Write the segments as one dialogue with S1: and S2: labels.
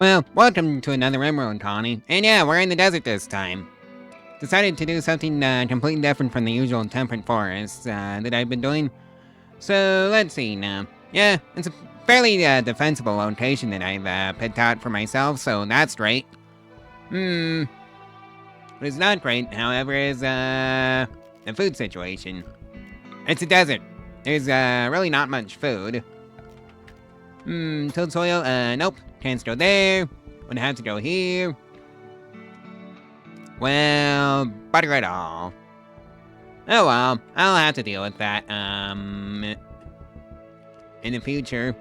S1: Well, welcome to another Rimworld colony, and yeah, we're in the desert this time. Decided to do something completely different from the usual temperate forests that I've been doing. So let's see now. Yeah, it's a fairly defensible location that I've picked out for myself, so that's great. What is not great, however, is the food situation. It's a desert. There's really not much food. Tilled soil, nope, can't go there. Would have to go here. Well, butter it all. Oh well, I'll have to deal with that, in the future.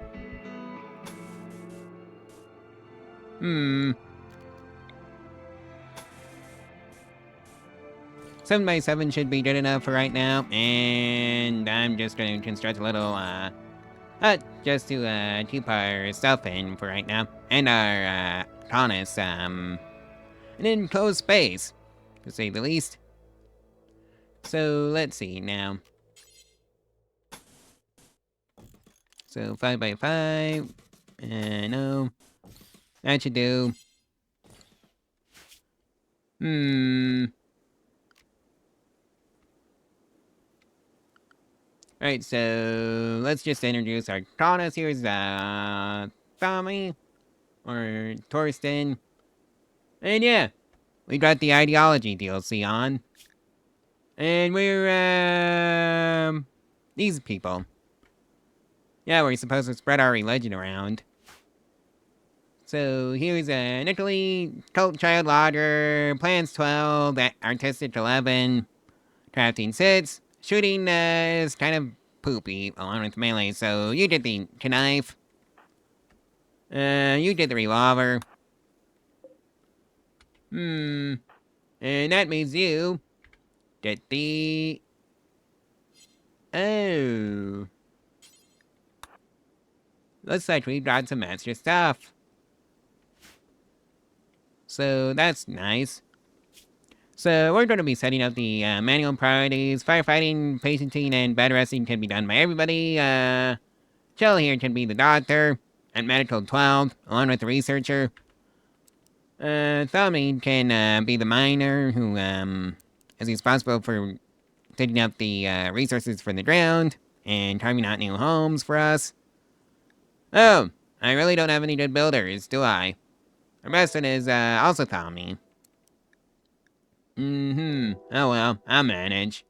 S1: 7x7 should be good enough for right now, and I'm just gonna construct a little, just to, keep our stuff in for right now, and our, colonists, an enclosed space, to say the least. So, let's see now. So, 5x5, no, that should do. Alright, so let's just introduce our colonists. Here's Tommy, or Torsten. And yeah, we got the ideology DLC on. And we're, these people. Yeah, we're supposed to spread our religion around. So here's Italy, Cult Child Logger, Plans 12, Artistic 11, Crafting 6. Shooting is kind of poopy, along with melee, so you did the knife. You did the revolver. And that means you did the... Oh. Looks like we got some extra stuff. So that's nice. So we're going to be setting up the manual priorities. Firefighting, patienting, and bed resting can be done by everybody. Chill here can be the doctor, and medical 12, along with the researcher. Tommy can be the miner who is responsible for digging up the resources for the ground and carving out new homes for us. Oh, I really don't have any good builders, do I? The rest of it is also Tommy. Oh well, I'll manage.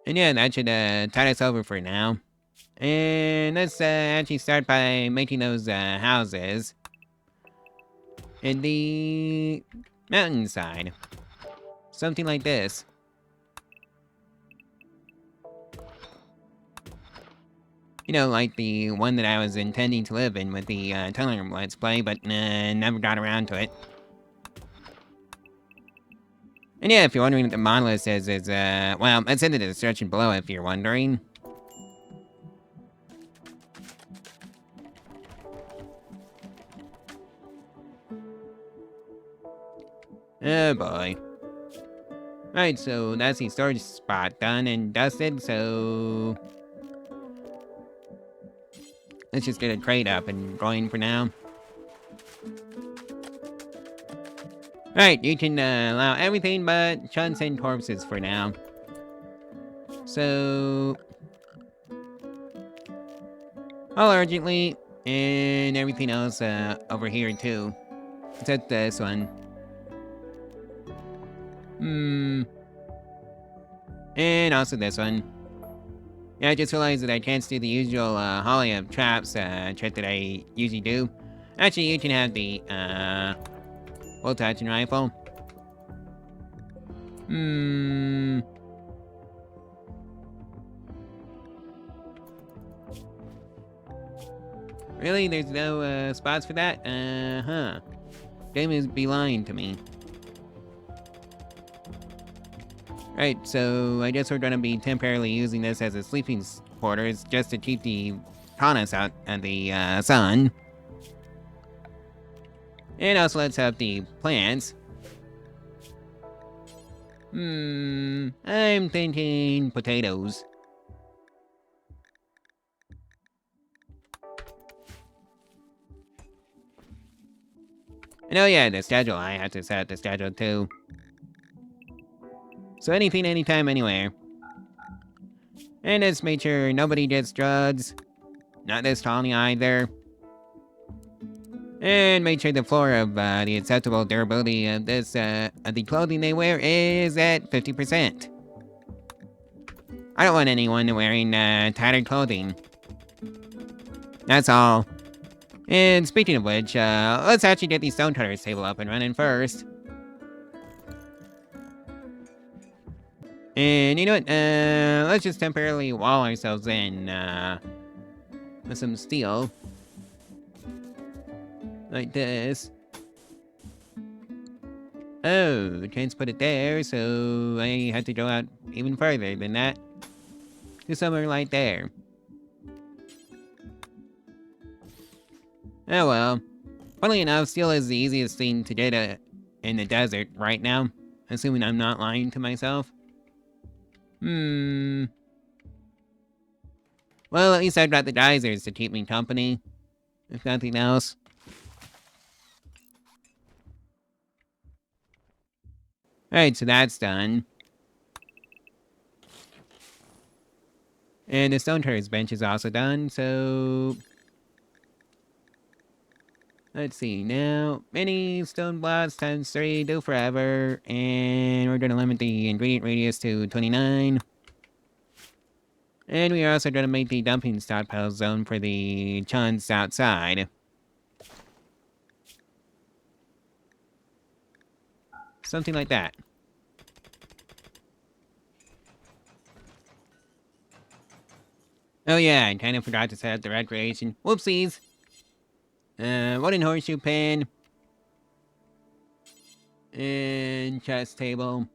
S1: And yeah, that should tide us over for now. And let's actually start by making those houses in the mountainside. Something like this. You know, like the one that I was intending to live in with the Tunneler Let's Play, but never got around to it. And yeah, if you're wondering what the monolith is, well, it's in the description below if you're wondering. Oh boy. Right, so that's the storage spot done and dusted, so... let's just get a crate up and going for now. Alright, you can allow everything but chunks and corpses for now. So... all urgently, and everything else over here too. Except this one. And also this one. Yeah, I just realized that I can't do the usual Holly of Traps trick that I usually do. Actually, you can have the bolt action rifle. Really? There's no spots for that? Game is be lying to me. Right, so I guess we're gonna be temporarily using this as a sleeping quarters just to keep the colonists out of the sun. And also let's have the plants. I'm thinking potatoes. And oh yeah, the schedule. I have to set the schedule too. So anything, anytime, anywhere. And just make sure nobody gets drugs. Not this colony either. And make sure the floor of the acceptable durability of this of the clothing they wear is at 50%. I don't want anyone wearing tattered clothing. That's all. And speaking of which, let's actually get the stonecutters table up and running first. And you know what? Let's just temporarily wall ourselves in with some steel. Like this. Oh, can't put it there, so I had to go out even further than that. To somewhere like there. Oh well. Funnily enough, steel is the easiest thing to get in the desert right now. Assuming I'm not lying to myself. Well, at least I've got the geysers to keep me company. If nothing else. Alright, so that's done. And the stone turret's bench is also done, so... Let's see, now, many stone blocks times 3 do forever, and we're gonna limit the ingredient radius to 29. And we are also gonna make the dumping stockpile zone for the chunks outside. Something like that. Oh yeah, I kinda forgot to set up the recreation. Whoopsies! Wooden horseshoe pin. And chess table.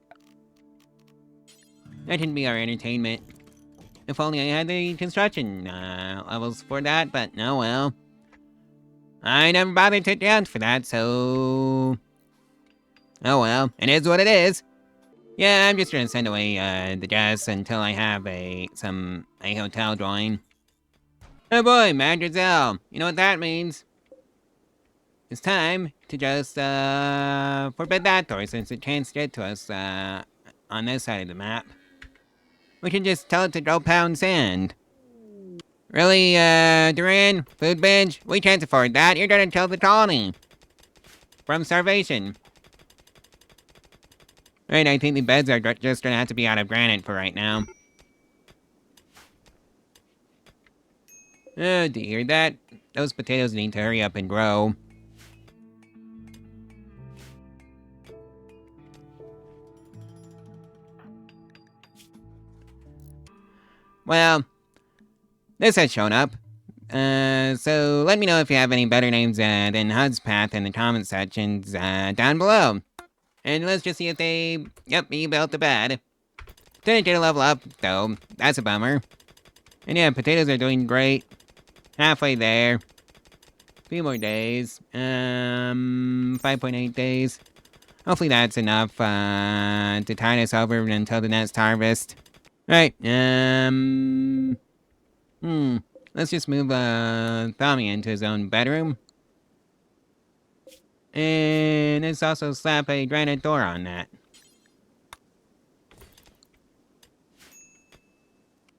S1: That can be our entertainment. If only I had the construction levels for that, but no well. I never bothered to account for that, so... Oh well, it is what it is. Yeah, I'm just gonna send away the guests until I have a hotel drawing. Oh boy, Mademoiselle, you know what that means? It's time to just forbid that door since it can't get to us on this side of the map. We can just tell it to go pound sand. Really, Duran? Food binge? We can't afford that. You're gonna kill the colony. From starvation. Right, I think the beds are just gonna have to be out of granite for right now. Oh dear, those potatoes need to hurry up and grow. Well, this has shown up. So let me know if you have any better names than HugsPath in the comment sections down below. And let's just see if they... Yep, he built the bed. Didn't get a level up, though. That's a bummer. And yeah, potatoes are doing great. Halfway there. A few more days. 5.8 days. Hopefully that's enough to tide us over until the next harvest. Right, let's just move Tommy into his own bedroom. And let's also slap a granite door on that.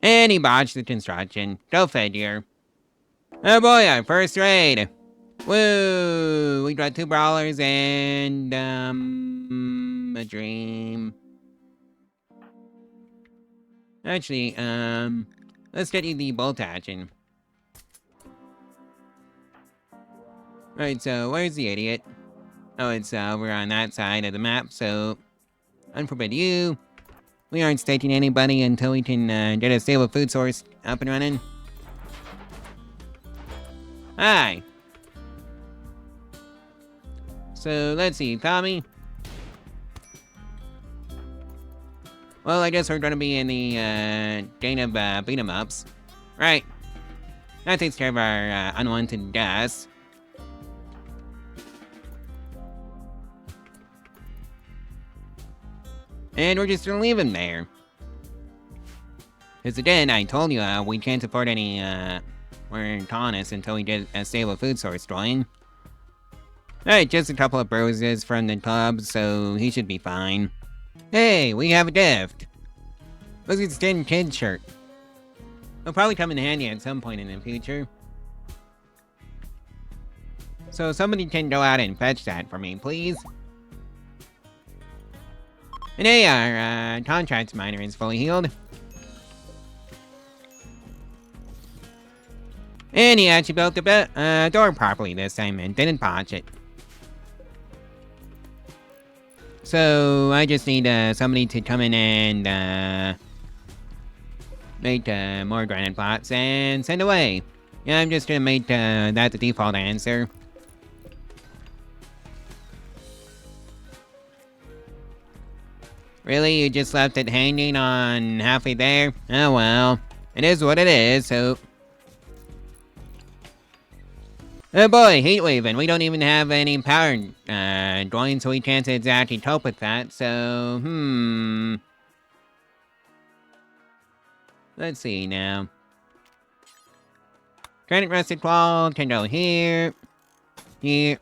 S1: And he botched the construction. Go figure. Oh boy, our first raid. Woo! We got 2 brawlers and, a dream. Actually, let's get you the bolt hatching. Right, so where's the idiot? Oh, it's over on that side of the map, so... Unforbid you. We aren't staking anybody until we can get a stable food source up and running. Hi! So, let's see, Tommy? Well, I guess we're gonna be in the game of beat 'em ups. Right. That takes care of our unwanted guests. And we're just gonna leave him there. Because again, I told you we can't afford any more colonists until we get a stable food source going. Alright, just a couple of bruises from the club, so he should be fine. Hey, we have a gift! Look at this tin kid shirt. It'll probably come in handy at some point in the future. So somebody can go out and fetch that for me, please. And hey, our contracts miner is fully healed. And he actually built the door properly this time and didn't botch it. So I just need somebody to come in and make more granite plots and send away. Yeah, I'm just gonna make that the default answer. Really? You just left it hanging on halfway there? Oh well. It is what it is, so... Oh boy, heat waving. We don't even have any power drawing, so we can't exactly cope with that, so... Let's see now. Granite rusted wall can go here, here,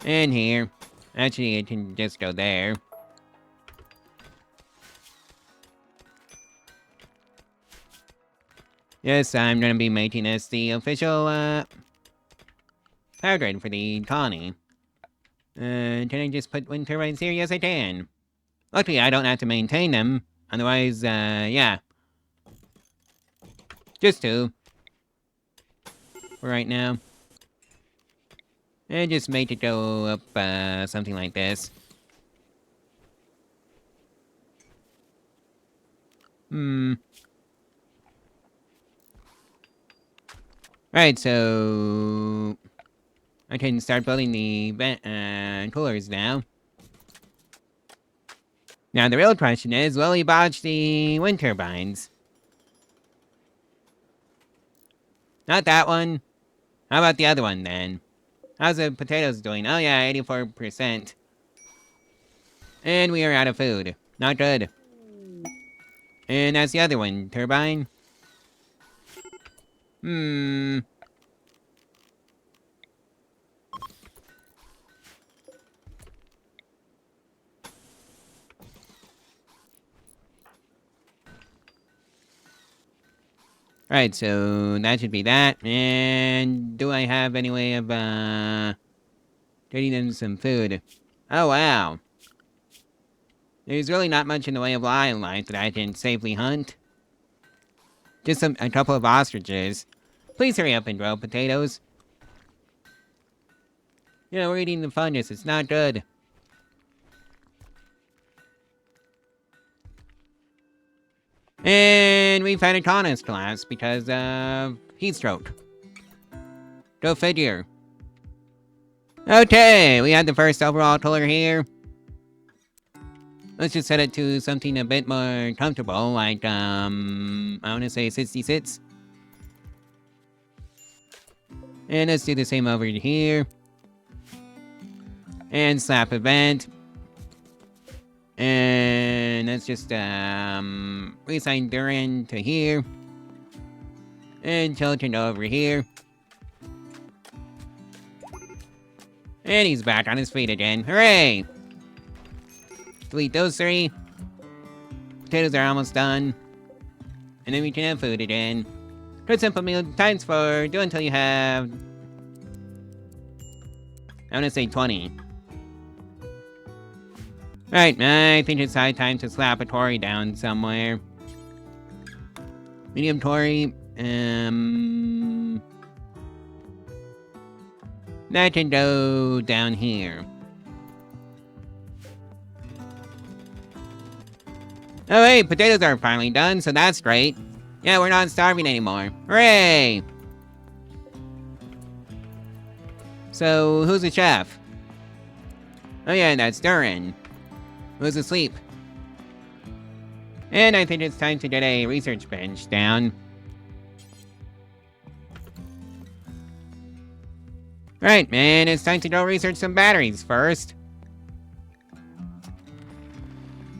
S1: and here. Actually, it can just go there. Yes, I'm gonna be making this the official, power grid for the colony. Can I just put wind turbines here? Yes, I can. Luckily, I don't have to maintain them. Otherwise, yeah. Just two. For right now. And just make it go up, something like this. Right, so... I can start building the coolers now. Now, the real question is, will he botch the wind turbines? Not that one. How about the other one, then? How's the potatoes doing? Oh yeah, 84%. And we are out of food. Not good. And that's the other one, turbine. Right, so that should be that. And do I have any way of, getting them some food? Oh, wow. There's really not much in the way of wildlife that I can safely hunt. Just a couple of ostriches. Please hurry up and grow potatoes. You know, we're eating the fungus. It's not good. And we've had a colonist collapse because of heat stroke. Go figure. Okay, we had the first overall color here. Let's just set it to something a bit more comfortable, like, I want to say 66. And let's do the same over here. And slap event. And let's just, reassign Duran to here. And Chilton over here. And he's back on his feet again. Hooray! Delete those three. Potatoes are almost done. And then we can have food again. Good simple meal times 4. Do until you have... I want to say 20. Right, I think it's high time to slap a Tory down somewhere. Medium Tory, that can go down here. Oh hey, potatoes are finally done, so that's great. Yeah, we're not starving anymore. Hooray! So, who's the chef? Oh yeah, that's Duran. Who's asleep? And I think it's time to get a research bench down. Right, man, it's time to go research some batteries first.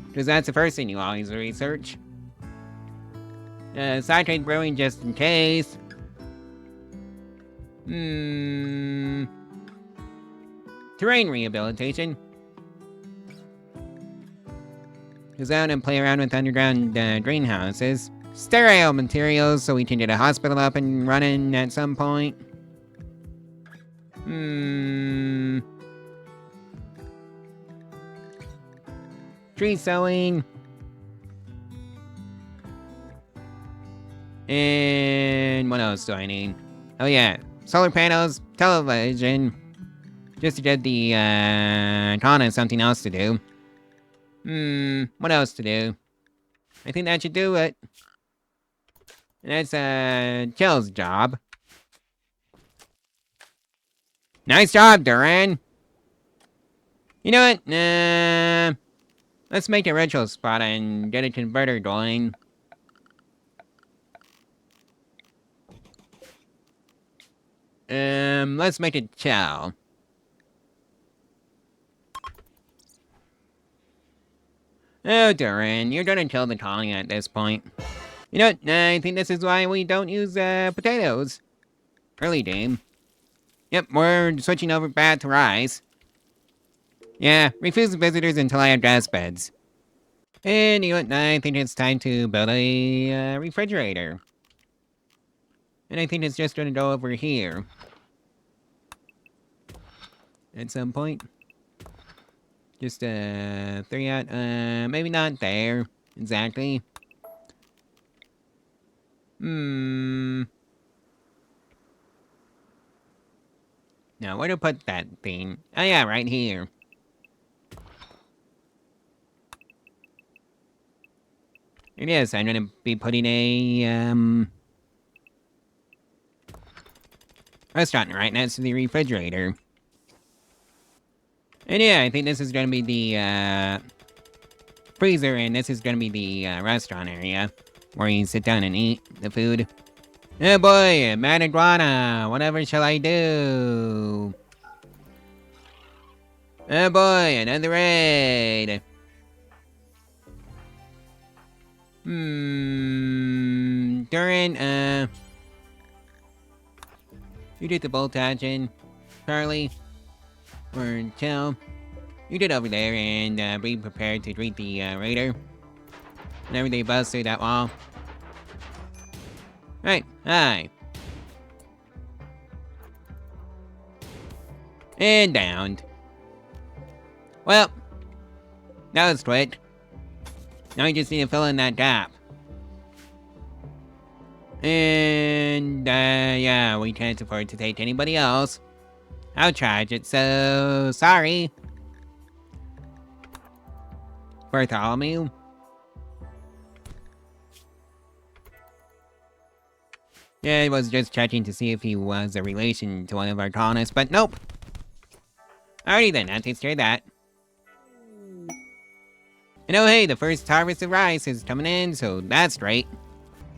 S1: Because that's the first thing you always research. Citrate brewing just in case. terrain rehabilitation. Goes out and play around with underground greenhouses. Sterile materials so we can get a hospital up and running at some point. Tree sowing. And what else do I need? Oh yeah, solar panels, television. Just to get the Kana something else to do. What else to do? I think that should do it. And that's Chill's job. Nice job, Duran. You know what? Let's make a ritual spot and get a converter going. Let's make it Chill. Oh, Duran, you're gonna kill the colony at this point. You know what? I think this is why we don't use potatoes. Early game. Yep, we're switching over back to rice. Yeah, refuse visitors until I have grass beds. And you know what? I think it's time to build a refrigerator. And I think it's just gonna go over here. At some point. Just 3 out, maybe not there. Exactly. Now, where to put that thing? Oh yeah, right here. It is, I'm gonna be putting a, restaurant right next to the refrigerator. And yeah, I think this is gonna be the, freezer, and this is gonna be the, restaurant area. Where you sit down and eat the food. Oh boy, mad iguana, whatever shall I do? Oh boy, another raid. Duran, you did the bolt action. Charlie, or Chill, you did over there and be prepared to greet the raider. Whenever they bust through that wall. Right, hi. And downed. Well, that was quick. Now we just need to fill in that gap. And, yeah, we can't afford to take anybody else. I'll charge it, so sorry. Bartholomew. Yeah, I was just checking to see if he was a relation to one of our colonists, but nope. Alrighty then, that takes care of that. And oh hey, the first harvest of rice is coming in, so that's great.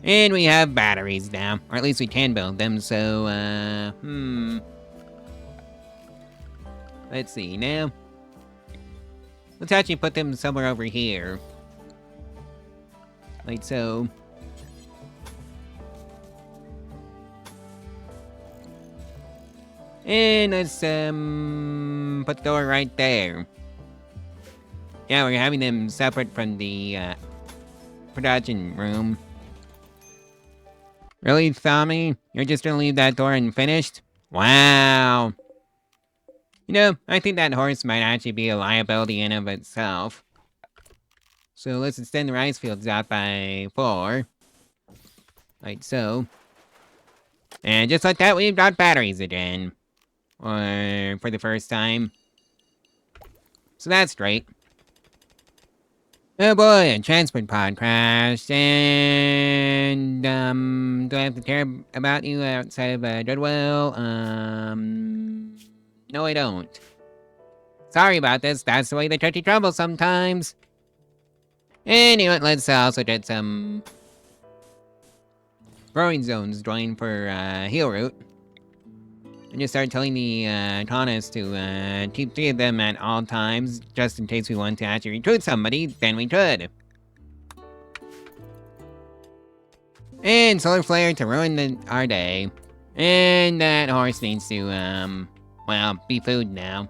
S1: And we have batteries now, or at least we can build them, so, let's see, now. Let's actually put them somewhere over here. Like so. And let's, put the door right there. Yeah, we're having them separate from the, production room. Really, Tommy? You're just gonna leave that door unfinished? Wow. You know, I think that horse might actually be a liability in of itself. So let's extend the rice fields out by 4. Like so. And just like that, we've got batteries again. Or for the first time. So that's great. Oh boy, a transport pod crashed, and, do I have to care about you outside of, Goodwill? No I don't. Sorry about this, that's the way they treat you trouble sometimes. Anyway, let's also get some growing zones joined for, heel root. And just start telling the colonists to keep 3 of them at all times, just in case we want to actually recruit somebody, then we could. And solar flare to ruin our day. And that horse needs to, well, be food now.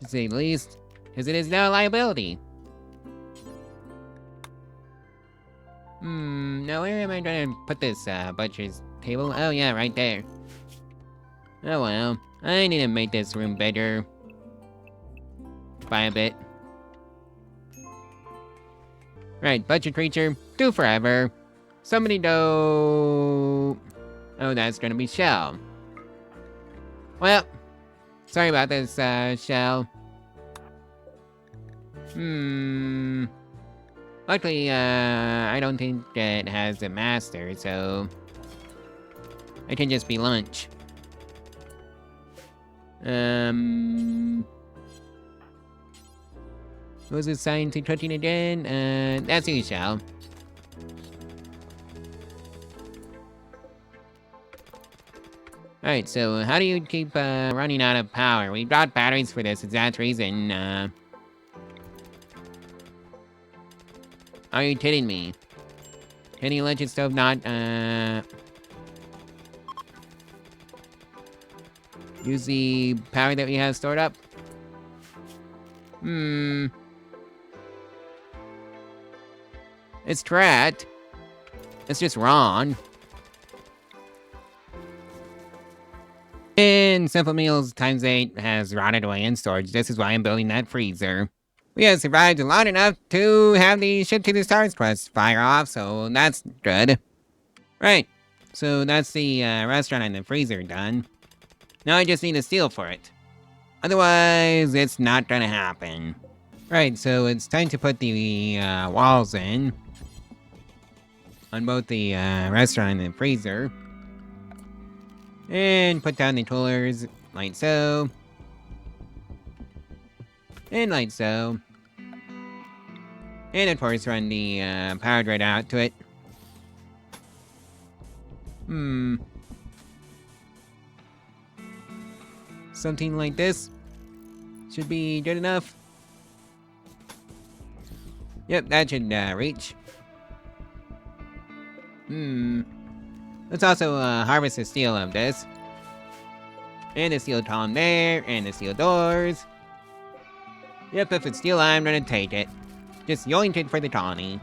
S1: to say the least, because it is now a liability. Now where am I trying to put this, butcher's table? Oh yeah, right there. Oh well, I need to make this room bigger. By a bit. Right, butcher creature, do forever. Somebody do... Oh, that's gonna be Shell. Well, sorry about this, Shell. Luckily, I don't think it has a master, so... I can just be lunch. What was assigned to cooking again? That's you, Shell. Alright, so how do you keep, running out of power? We brought batteries for this exact reason, Are you kidding me? Can the electric stove not, use the power that we have stored up? It's correct. It's just wrong. And Simple Meals ×8 has rotted away in storage. This is why I'm building that freezer. We have survived long enough to have the Ship to the Stars quest fire off, so that's good. Right, so that's the restaurant and the freezer done. Now I just need a steel for it. Otherwise, it's not gonna happen. Right, so it's time to put the walls in. On both the restaurant and the freezer. And put down the coolers like so. And like so. And of course run the power grid out to it. Something like this should be good enough. Yep, that should reach. Let's also harvest the steel of this. And the steel column there, and the steel doors. Yep, if it's steel, I'm gonna take it. Just yoink it for the colony.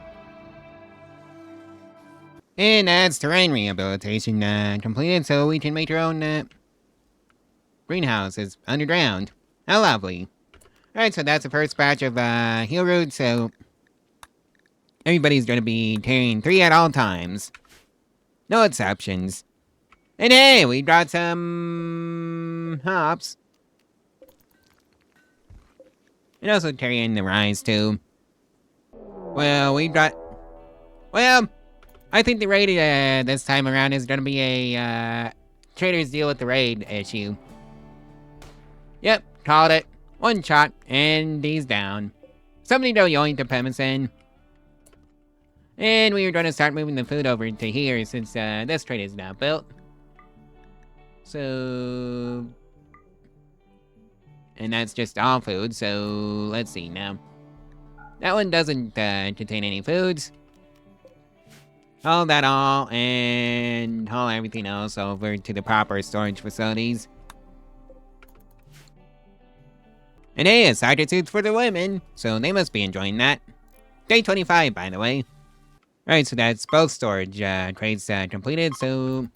S1: And that's terrain rehabilitation completed, so we can make our own greenhouses underground. How lovely. Alright, so that's the first batch of heel roots, so everybody's gonna be carrying 3 at all times. No exceptions. And hey, we got some hops. And also carrying the rice too. Well, we got... Well, I think the raid this time around is gonna be a traders deal with the raid issue. Yep, called it. One shot, and he's down. Somebody go yoink the Pemison. And we were going to start moving the food over to here since this trade is now built. So... And that's just all food, so let's see now. That one doesn't contain any foods. Haul that all, and haul everything else over to the proper storage facilities. And hey, a soccer suits for the women, so they must be enjoying that. Day 25, by the way. Alright, so that's both storage crates completed, so...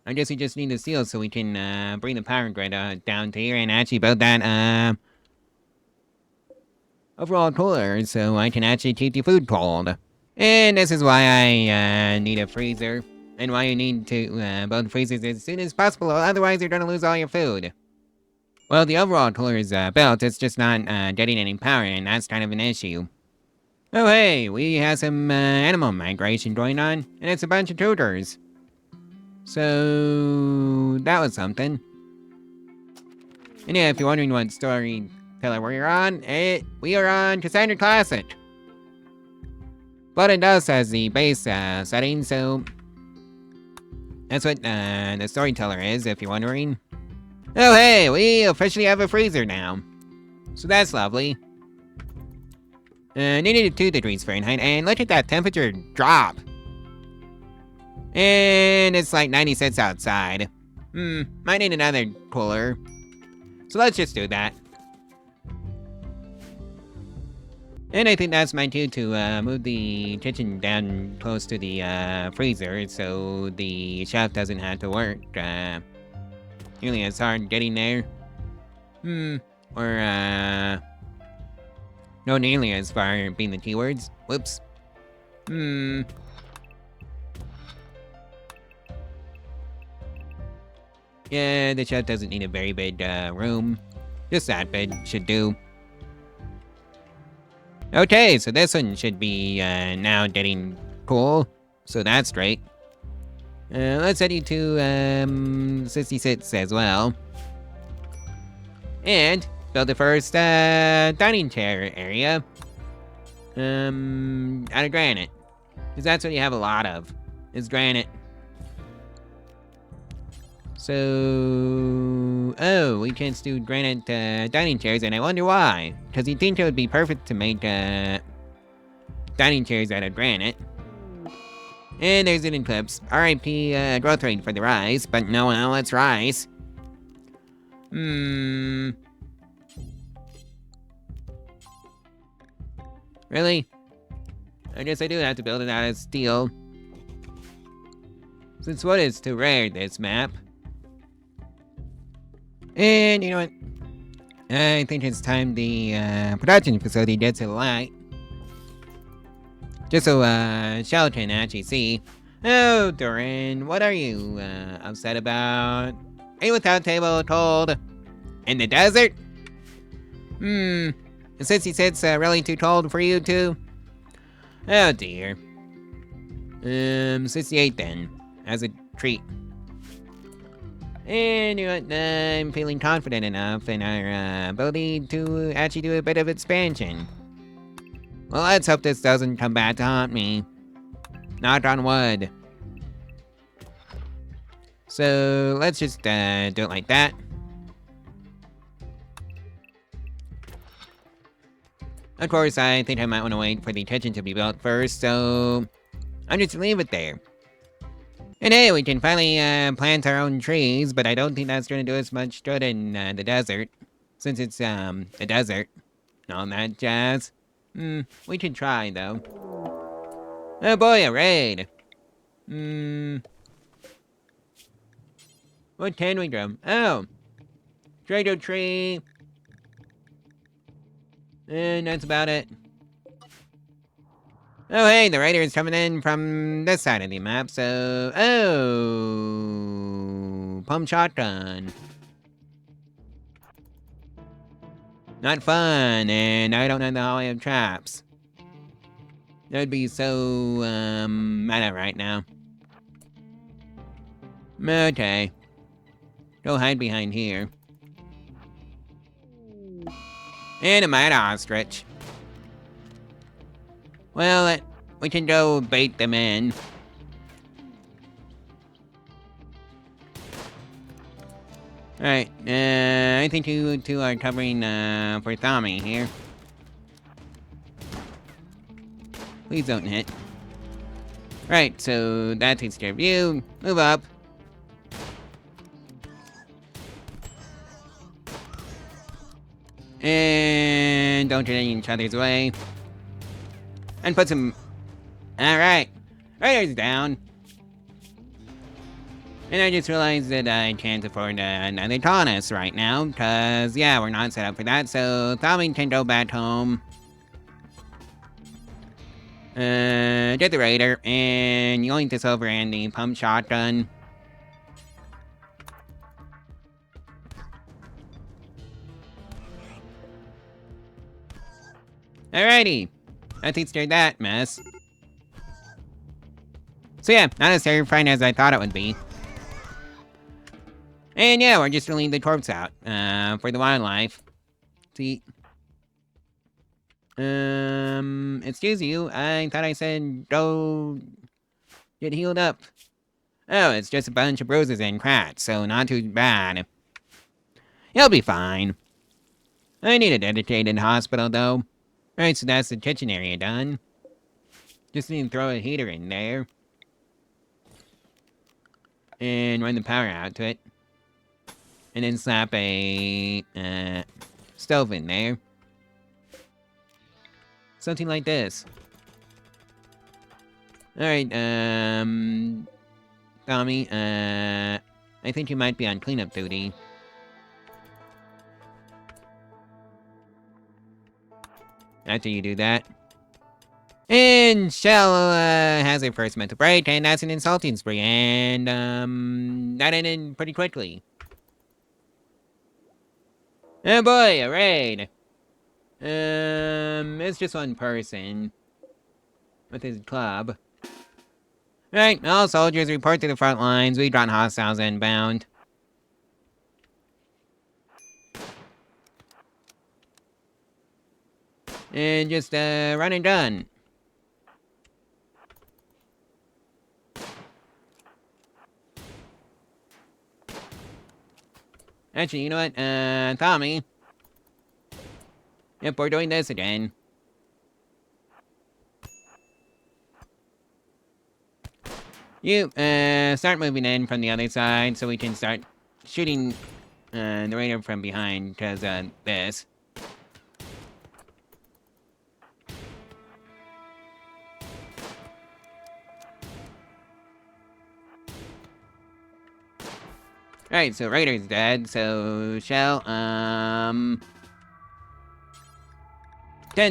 S1: I guess we just need the steel so we can bring the power grid down to here and actually build that overall cooler so I can actually keep the food cold. And this is why I need a freezer, and why you need to build freezers as soon as possible, otherwise you're gonna lose all your food. Well, the overall cooler is built, it's just not getting any power, and that's kind of an issue. Oh hey, we have some animal migration going on, and it's a bunch of tutors. So that was something. And yeah, if you're wondering what storyteller we're on, we are on Cassandra Classic. Blood and Dust has the base setting, so that's what the storyteller is, if you're wondering. Oh hey, we officially have a freezer now. So that's lovely. Needed 2 degrees Fahrenheit, and look at that temperature drop. And it's like 96 outside. Might need another cooler. So let's just do that. And I think that's my cue to move the kitchen down close to the freezer so the chef doesn't have to work nearly as hard getting there. Or no nearly as far being the keywords. Whoops. Yeah, the chef doesn't need a very big room. Just that big should do. Okay, so this one should be now getting cool. So that's great. Let's set you to 66 as well. And build the first dining chair area. Out of granite. Because that's what you have a lot of, is granite. So, oh, we can't do granite dining chairs, and I wonder why. Because you'd think it would be perfect to make dining chairs out of granite. And there's an eclipse. RIP growth rate for the rice, but no, well, it's rice. Really? I guess I do have to build it out of steel. Since wood is too rare, this map. And you know what? I think it's time the production facility gets a light. Just so Shell can actually see. Oh, Duran, what are you upset about? Are you without table cold? In the desert? Is 66 really too cold for you too? Oh dear. 68 then, as a treat. And you know what, I'm feeling confident enough in our ability to actually do a bit of expansion. Well, let's hope this doesn't come back to haunt me. Knock on wood. So let's just do it like that. Of course, I think I might want to wait for the kitchen to be built first, so I'm just gonna leave it there. And hey, we can finally plant our own trees, but I don't think that's gonna do us much good in the desert, since it's a desert. All that jazz. We could try though. Oh boy, a raid. What can we grow? Oh, Drago tree. And that's about it. Oh, hey, the raider is coming in from this side of the map, so... Oh... Pump shotgun. Not fun, and I don't know the hallway of traps. That would be so, meta right now. Okay. Go hide behind here. And a mad ostrich. Well, we can go bait them in. Alright, I think you two are covering, for Tommy here. Please don't hit. Right, so that takes care of you. Move up. And don't get in each other's way. And put some... Alright. Raider's down. And I just realized that I can't afford another colonist right now, because, yeah, we're not set up for that, so Tommy can go back home. Get the Raider, and yoink this over and the pump shotgun. Alrighty. I think scared that mess. So yeah, not as terrifying as I thought it would be. And yeah, we're just rolling the corpse out, for the wildlife. See. Excuse you, I thought I said go get healed up. Oh, it's just a bunch of bruises and cracks, so not too bad. You'll be fine. I need a dedicated hospital, though. Alright, so that's the kitchen area done. Just need to throw a heater in there. And run the power out to it. And then slap a stove in there. Something like this. Alright, Tommy, I think you might be on cleanup duty. After you do that. And Shell has her first mental break, and that's an insulting spree, and that ended pretty quickly. Oh boy, a raid. It's just one person with his club. Right, all soldiers report to the front lines. We drawn hostiles inbound. And just run and done. Actually, you know what? Tommy. Yep, we're doing this again. You, start moving in from the other side so we can start shooting, the raider from behind, because, this. Right, so Raider's dead, so Shell, 10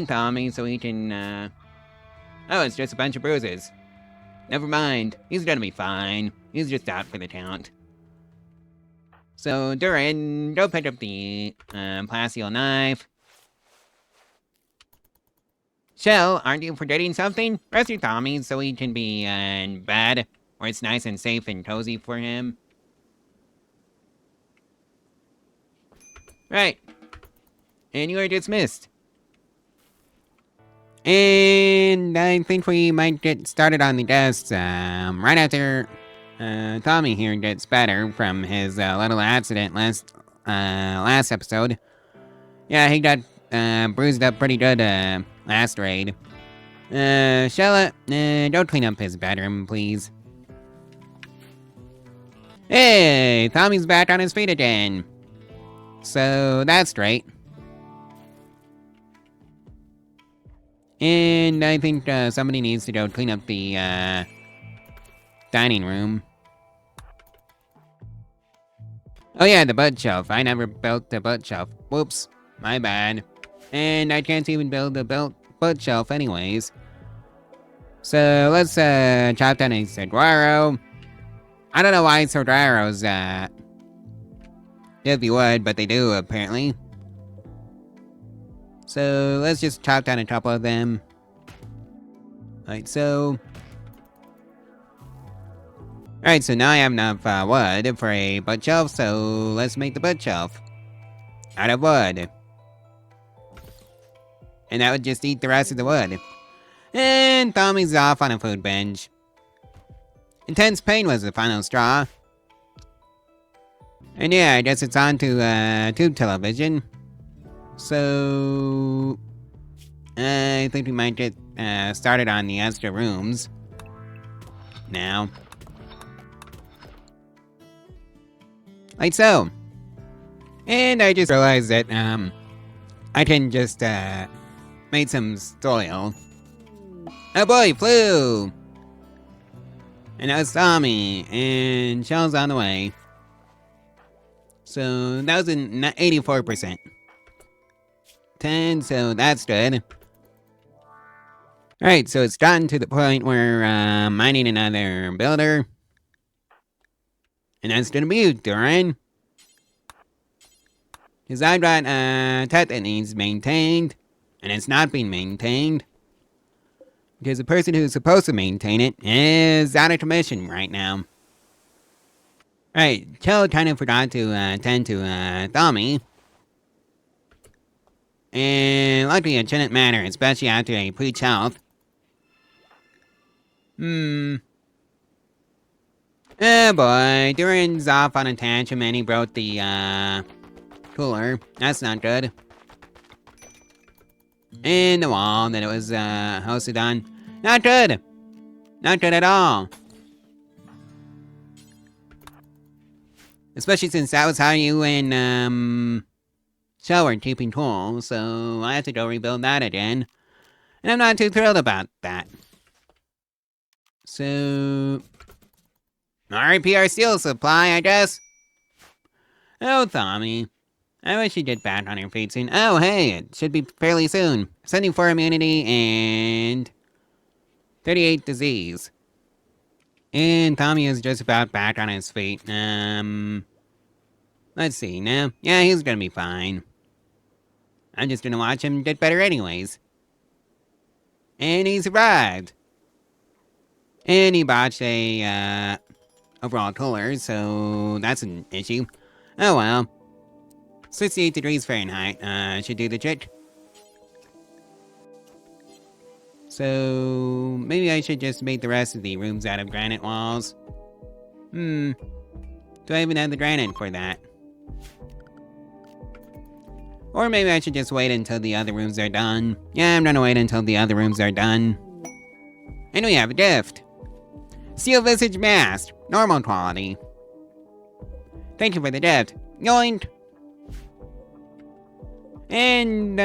S1: Tommy so he can, oh, it's just a bunch of bruises. Never mind, he's gonna be fine. He's just out for the count. So, Durin, go pick up the, plasteel knife. Shell, aren't you forgetting something? Rest your Tommy so he can be, in bed, where it's nice and safe and cozy for him. Right. And you are dismissed. And I think we might get started on the tests, right after, Tommy here gets better from his, little accident last episode. Yeah, he got, bruised up pretty good, last raid. Shella, don't clean up his bedroom, please. Hey, Tommy's back on his feet again. So, that's great. And I think, somebody needs to go clean up the, dining room. Oh yeah, the bookshelf. I never built the bookshelf. Whoops, my bad. And I can't even build the bookshelf anyways. So, let's, chop down a saguaro. I don't know why saguaros, if you would, but they do, apparently. So, let's just chop down a couple of them. Alright, so... Alright, so now I have enough wood for a bookshelf, so let's make the bookshelf. Out of wood. And that would just eat the rest of the wood. And Tommy's off on a food binge. Intense pain was the final straw. And yeah, I guess it's on to tube television. So... I think we might get started on the extra rooms. Now. Like so. And I just realized that, I can just, make some soil. Oh boy, flew! And that was Tommy, and Shell's on the way. So, that was an 84%. 10, so that's good. Alright, so it's gotten to the point where, I need another builder. And that's gonna be you, Duran. Because I've got, tech that needs maintained, and it's not being maintained. Because the person who's supposed to maintain it is out of commission right now. Right, Kel kind of forgot to, tend to, Tommy. And luckily it shouldn't matter, especially after a breach health. Oh boy, Duran's off on a tantrum and he broke the, cooler. That's not good. And the wall that it was, hosted on. Not good! Not good at all. Especially since that was how you and, Shell were keeping cool, so I have to go rebuild that again. And I'm not too thrilled about that. So... RIP our steel supply, I guess. Oh, Tommy. I wish you did back on your feet soon. Oh, hey, it should be fairly soon. 74 immunity and 38 disease. And Tommy is just about back on his feet. Let's see now. Yeah, he's gonna be fine. I'm just gonna watch him get better anyways. And he survived. And he botched a, overall cooler, so that's an issue. Oh well. 68 degrees Fahrenheit, should do the trick. So, maybe I should just make the rest of the rooms out of granite walls. Do I even have the granite for that? Or maybe I should just wait until the other rooms are done. Yeah, I'm gonna wait until the other rooms are done. And we have a gift. Steel Visage Mask, normal quality. Thank you for the gift. Yoink! And,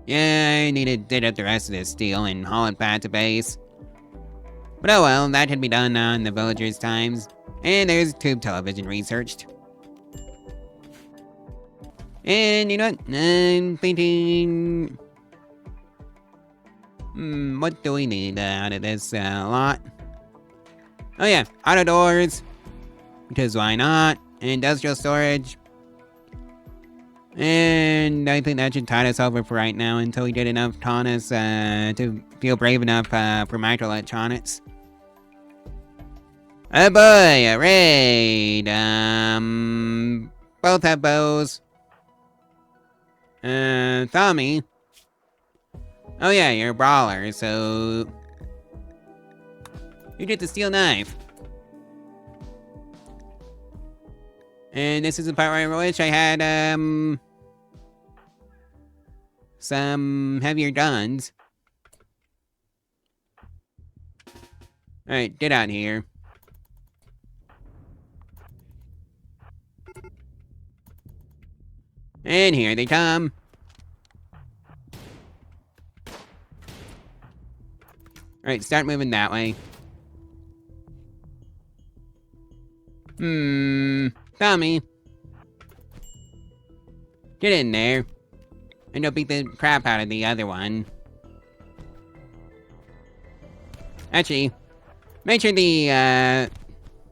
S1: yeah, I need to dig up the rest of this steel and haul it back to base. But oh well, that can be done on the villagers' times. And there's tube television researched. And you know what? I'm thinking... what do we need out of this lot? Oh yeah, auto doors. Because why not? Industrial storage. And I think that should tide us over for right now until we get enough Taunus to feel brave enough for microelectronics. Oh boy, a raid! Both have bows. Tommy. Oh yeah, you're a brawler, so... you get the steel knife. And this is the part where I wish I had, some heavier guns. Alright, get out here. And here they come. Alright, start moving that way. Tommy. Get in there. And don't beat the crap out of the other one. Actually, make sure the,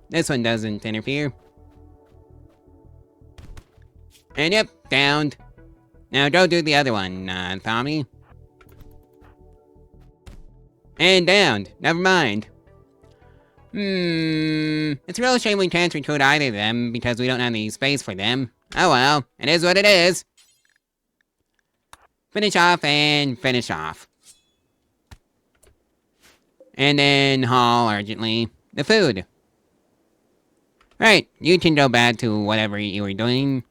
S1: this one doesn't interfere. And yep, downed. Now go do the other one, Tommy. And downed. Never mind. It's a real shame we can't recruit either of them because we don't have the space for them. Oh well, it is what it is. Finish off and finish off. And then haul urgently the food. Right, you can go back to whatever you were doing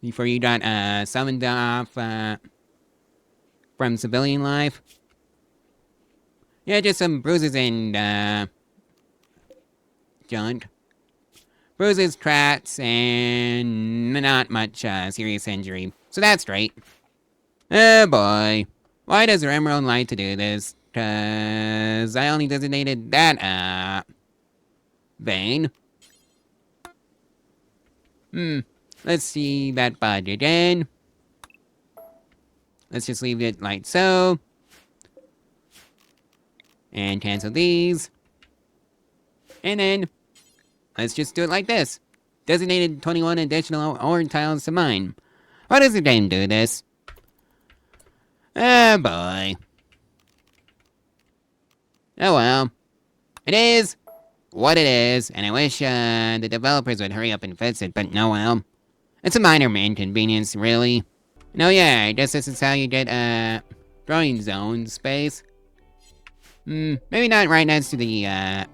S1: before you got summoned off from civilian life. Yeah, just some bruises and, junk. Bruises, cracks, and not much, serious injury. So that's great. Oh boy. Why does Rimworld like to do this? 'Cause I only designated that, vein. Let's see that budget again. Let's just leave it like so. And cancel these. And then, let's just do it like this. Designated 21 additional ore tiles to mine. Why does the game do this? Oh boy. Oh well. It is what it is, and I wish the developers would hurry up and fix it, but no well. It's a minor inconvenience, really. No, yeah, I guess this is how you get, growing zone space. Maybe not right next to the,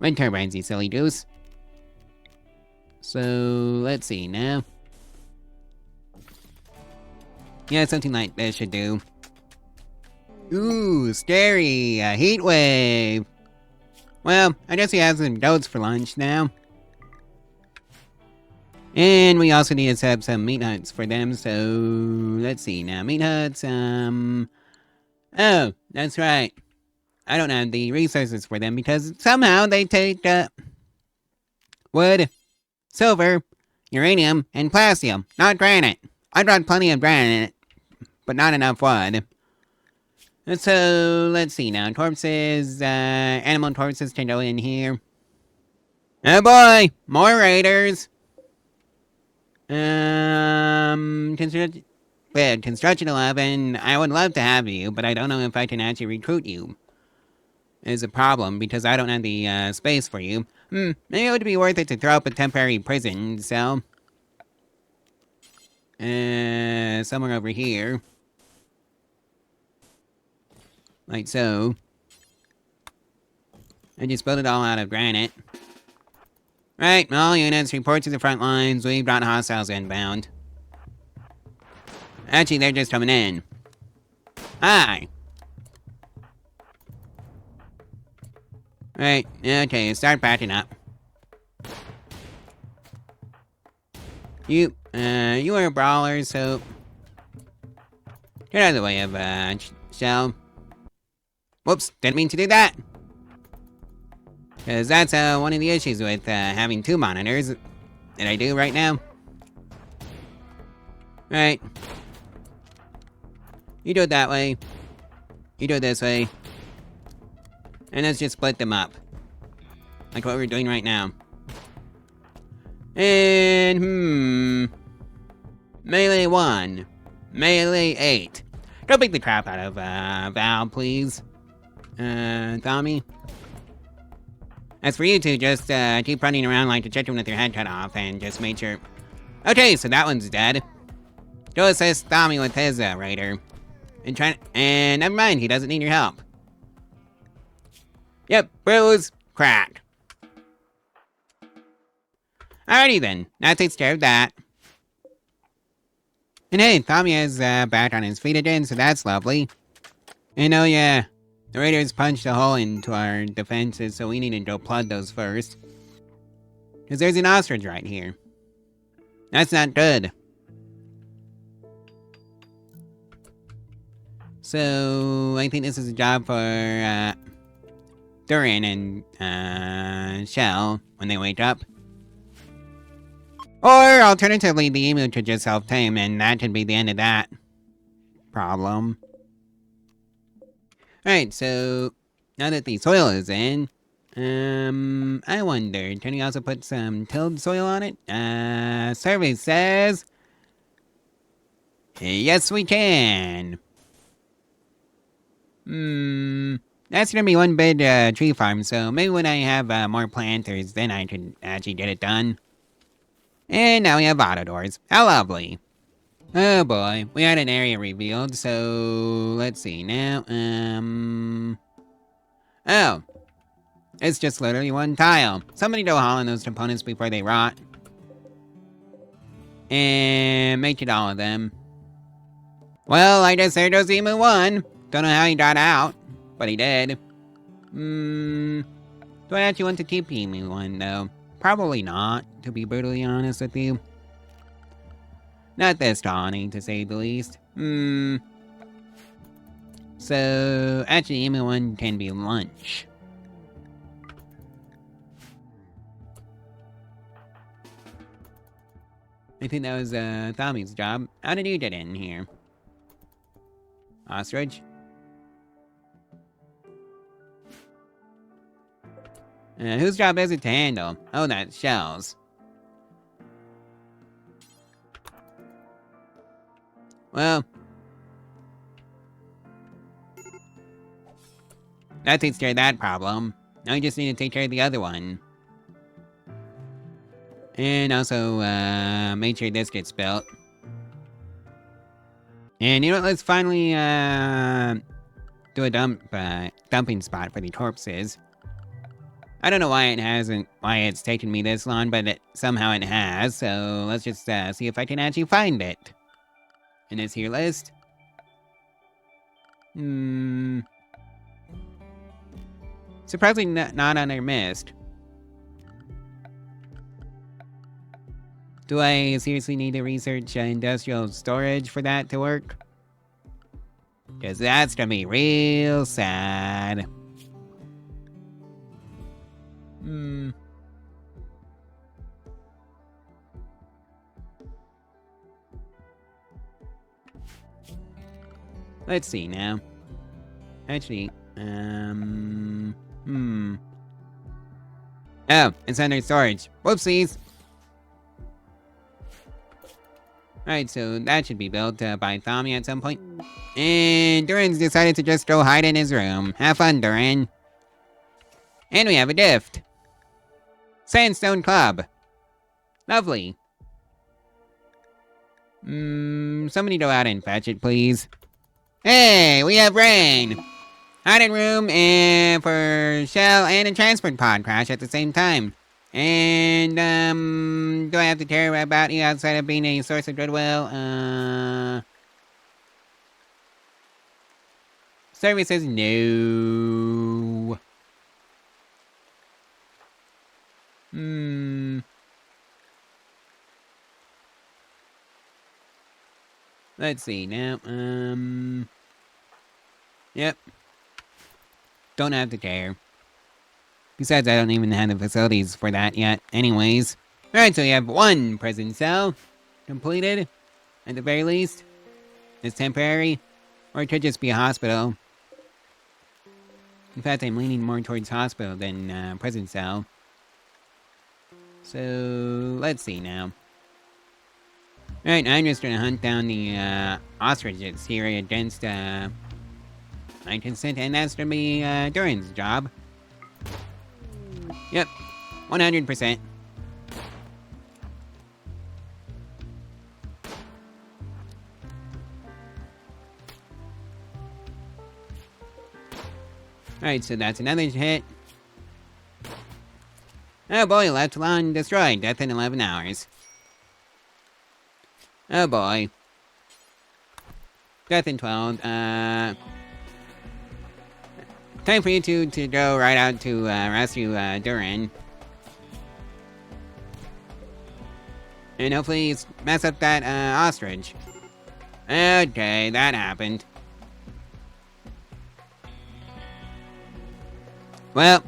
S1: wind turbines, you silly goose. So, let's see now. Yeah, something like this should do. Ooh, scary! A heat wave! Well, I guess he has some goats for lunch now. And we also need to set up some meat huts for them, so let's see now. Meat huts, oh, that's right. I don't have the resources for them because somehow they take, wood, silver, uranium, and platinum, not granite. I brought plenty of granite, but not enough wood. So, let's see now. Corpses, animal corpses can go in here. Oh boy! More raiders! Construction 11, I would love to have you, but I don't know if I can actually recruit you. Is a problem, because I don't have the, space for you. Maybe it would be worth it to throw up a temporary prison cell. Somewhere over here. Like so. I just built it all out of granite. Right, all units, report to the front lines. We've got hostiles inbound. Actually, they're just coming in. Hi. Right, okay, start backing up. You are a brawler, so... Get out of the way of, Shell. Whoops, didn't mean to do that! Because that's, one of the issues with, having two monitors that I do right now. Right. You do it that way. You do it this way. And let's just split them up. Like what we're doing right now. And, Melee 1. Melee 8. Don't beat the crap out of, Val, please. Tommy. As for you two, just, keep running around like a chicken with your head cut off and just make sure... Okay, so that one's dead. Go assist Tommy with his, raider. And never mind, he doesn't need your help. Yep, bruise, crack. Alrighty then, that takes care of that. And hey, Tommy is, back on his feet again, so that's lovely. And oh yeah, the raiders punched a hole into our defenses, so we need to go plug those first. Because there's an ostrich right here. That's not good. So, I think this is a job for, Durin and, Shell, when they wake up. Or, alternatively, the emu could just self-tame, and that could be the end of that problem. Alright, so, now that the soil is in, I wonder, can we also put some tilled soil on it? Survey says... Yes, we can! That's gonna be one big, tree farm, so maybe when I have, more planters, then I can actually get it done. And now we have auto doors. How lovely. Oh boy, we had an area revealed, so let's see now, oh. It's just literally one tile. Somebody go haul in those components before they rot. And make it all of them. Well, I guess there goes Emu 1. Don't know how he got out, but he did. Do I actually want to keep Emu 1 though? Probably not, to be brutally honest with you. Not this colony, to say the least. So, actually, Emu 1 can be lunch. I think that was, Tommy's job. How did you get in here? Ostrich? Whose job is it to handle? Oh, that's Shell's. Well, that takes care of that problem. Now we just need to take care of the other one. And also, make sure this gets built. And you know what, let's finally, do a dumping spot for the corpses. I don't know why it's taken me this long, but somehow it has, so let's just, see if I can actually find it. In this here list. Surprisingly not under Misc. Do I seriously need to research industrial storage for that to work? Because that's gonna be real sad. Let's see now. Actually, Oh, it's under storage. Whoopsies! Alright, so that should be built by Tommy at some point. And Duran's decided to just go hide in his room. Have fun, Duran. And we have a gift. Sandstone Club. Lovely. Somebody go out and fetch it, please. Hey, we have rain! Hiding room and for shell and a transport pod crash at the same time. And, do I have to care about you outside of being a source of goodwill? Services, no. Let's see now, Yep. Don't have to care. Besides, I don't even have the facilities for that yet, anyways. Alright, so we have one prison cell. Completed. At the very least. It's temporary. Or it could just be a hospital. In fact, I'm leaning more towards hospital than prison cell. So, let's see now. Alright, I'm just gonna hunt down the ostriches here against my consent, and that's gonna be Duran's job. Yep, 100%. Alright, so that's another hit. Oh boy, left alone destroyed. Death in 11 hours. Oh boy. Death in 12. Time for you to go right out to rescue Duran. And hopefully mess up that ostrich. Okay, that happened. Well.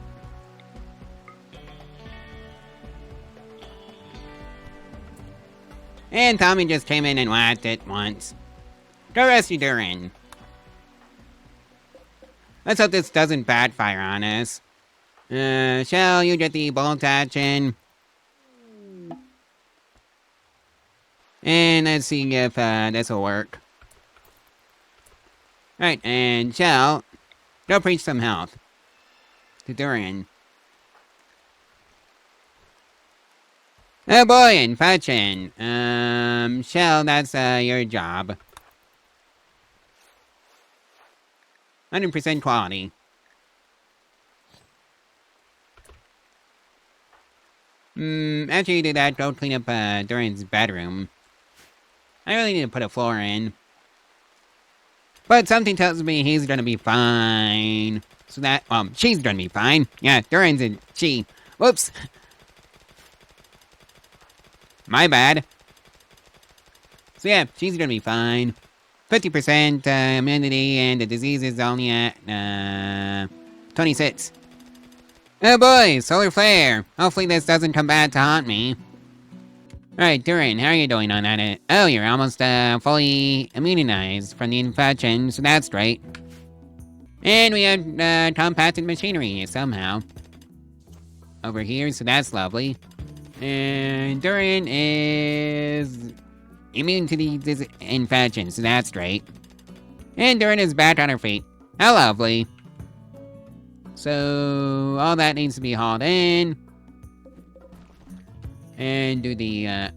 S1: And Tommy just came in and whacked it once. Go rescue Duran. Let's hope this doesn't backfire on us. Shall you get the bolt action? And let's see if this will work. Alright, and Shell, go preach some health to Duran. Oh boy, infection. Shell, that's your job. 100% quality. After you do that, go clean up Duran's bedroom. I really need to put a floor in. But something tells me he's gonna be fine. So that, she's gonna be fine. Yeah, Duran's a she. Whoops. My bad. So yeah, she's gonna be fine. 50% immunity, and the disease is only at 26. Oh boy, solar flare. Hopefully this doesn't come back to haunt me. Alright, Duran, how are you doing on that? Oh, you're almost fully immunized from the infection, so that's great. And we have compacted machinery somehow. Over here, so that's lovely. And Duran is immune to the infection, so that's great. And Duran is back on her feet. How lovely. So, all that needs to be hauled in. And do the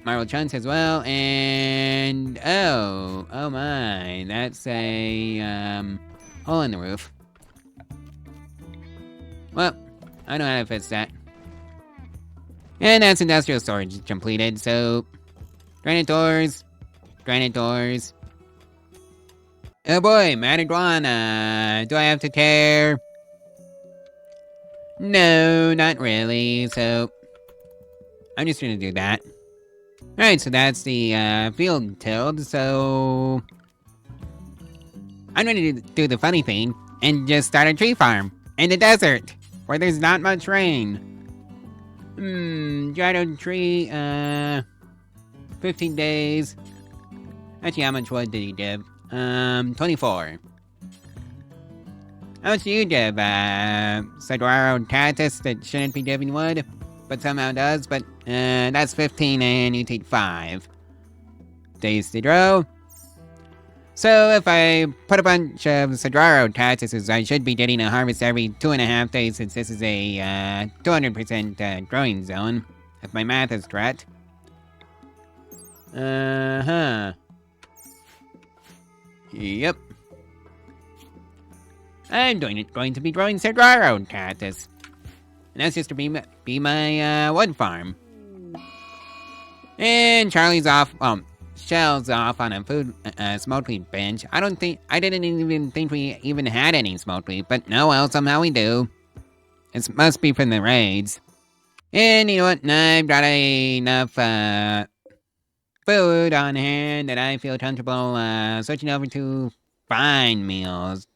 S1: marble chunks as well. And oh my, that's a hole in the roof. Well, I know how to fix that. And that's industrial storage completed, so granite doors. Oh boy, marijuana. Do I have to tear? No, not really. So, I'm just gonna do that. Alright, so that's the field tilled. So, I'm gonna do the funny thing and just start a tree farm in the desert where there's not much rain. Dried out tree, 15 days. Actually, how much wood did he give? 24. How much do you give, Saguaro cactus that shouldn't be giving wood, but somehow does, but, that's 15 and you take 5 days to grow. So if I put a bunch of Saguaro cactuses, I should be getting a harvest every 2.5 days since this is a, 200% growing zone, if my math is correct. Uh-huh. Yep. I'm going to be growing Saguaro cactus. And that's just to be my wood farm. And Charlie's off, Shell's off on a food smoke leaf bench. I didn't even think we even had any smoke leaf, but no, well, somehow we do. It must be from the raids. And you know what? I've got enough food on hand that I feel comfortable switching over to fine meals.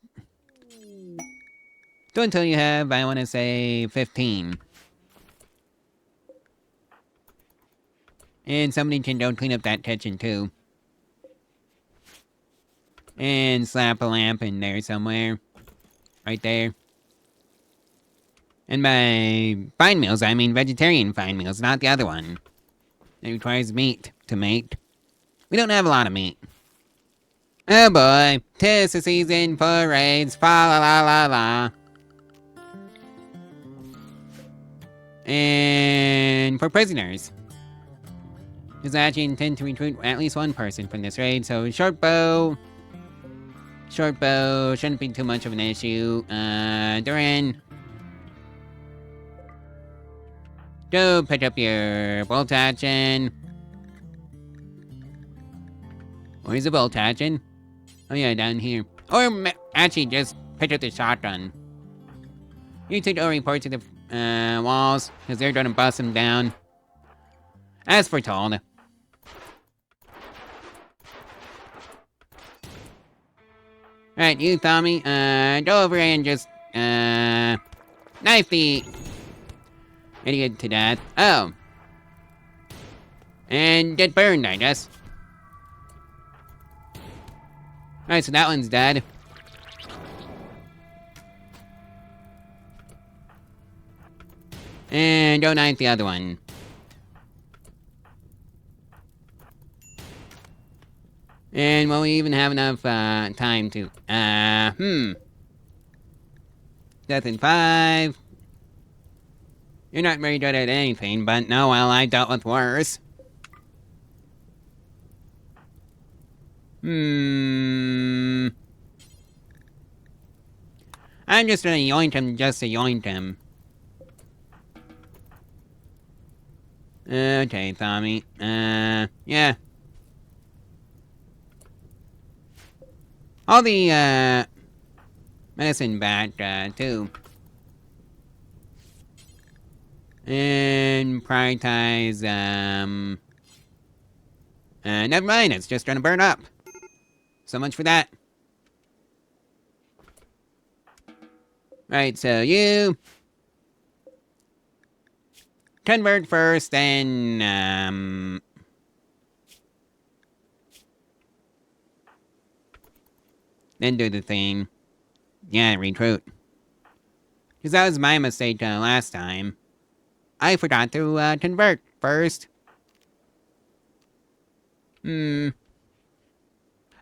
S1: So until you have, I want to say, 15. And somebody can go clean up that kitchen too. And slap a lamp in there somewhere. Right there. And by fine meals, I mean vegetarian fine meals, not the other one. It requires meat to make. We don't have a lot of meat. Oh boy, 'tis the season for raids, fa la la la la. And for prisoners. Because I actually intend to recruit at least one person from this raid, so short bow shouldn't be too much of an issue. Duran, go pick up your bolt action. Where's the bolt action? Oh yeah, down here. Or actually, just pick up the shotgun. You two go report to the walls, because they're gonna bust them down. As foretold. Alright, you, Tommy, go over and just, knife the idiot to death. Oh. And get burned, I guess. Alright, so that one's dead. And go knife the other one. And will we even have enough, time to, Death in 5. You're not very good at anything, but no, well, I dealt with worse. I'm just gonna yoink him just to yoink him. Okay, Tommy. Yeah. All the, medicine back, too. And prioritize, never mind, it's just gonna burn up. So much for that. Right, so you convert first, then, then do the thing. Yeah, recruit. Because that was my mistake last time. I forgot to convert first. Oh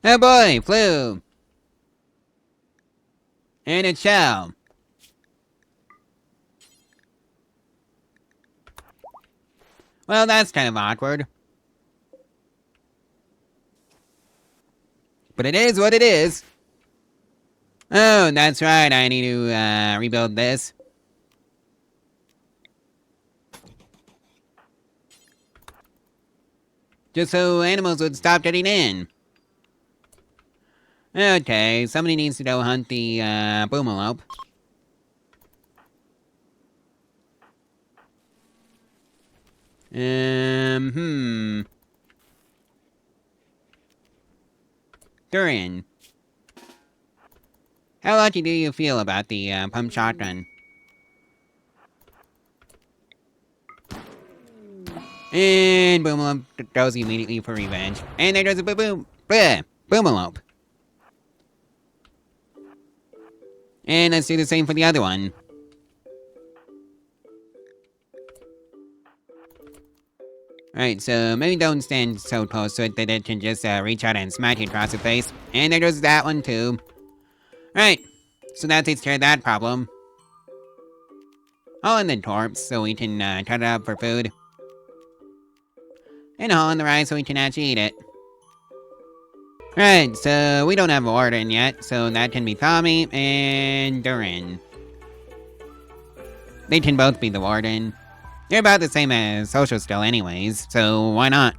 S1: boy, flew. And it shall. Well, that's kind of awkward. But it is what it is. Oh, that's right, I need to rebuild this. Just so animals would stop getting in. Okay, somebody needs to go hunt the, boomalope. Durian. How lucky do you feel about the, pump shotgun? And Boomalope goes immediately for revenge. And there goes a Boomalope. And let's do the same for the other one. Alright, so maybe don't stand so close to it that it can just reach out and smack you across the face. And there goes that one too. Alright, so that takes care of that problem. Haul in the corpse so we can cut it up for food. And haul in the rice so we can actually eat it. Right, so we don't have a warden yet, so that can be Tommy and Durin. They can both be the warden. They're about the same as Social still anyways, so why not?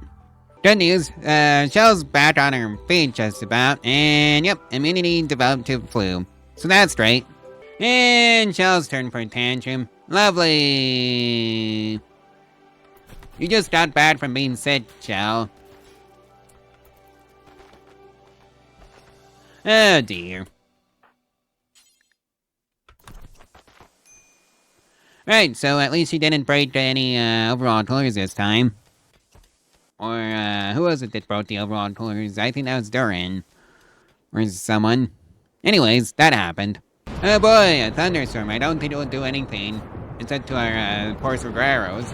S1: Good news, Shell's back on her feet just about, and yep, immunity developed to flu. So that's great. And Shell's turn for a tantrum. Lovely! You just got bad from being sick, Shell. Oh dear. Right, so at least she didn't break any overall coolers this time. Or who was it that broke the overall coolers? I think that was Durin. Or someone. Anyways, that happened. Oh boy, a thunderstorm. I don't think it will do anything. Except to our poor Saguaros.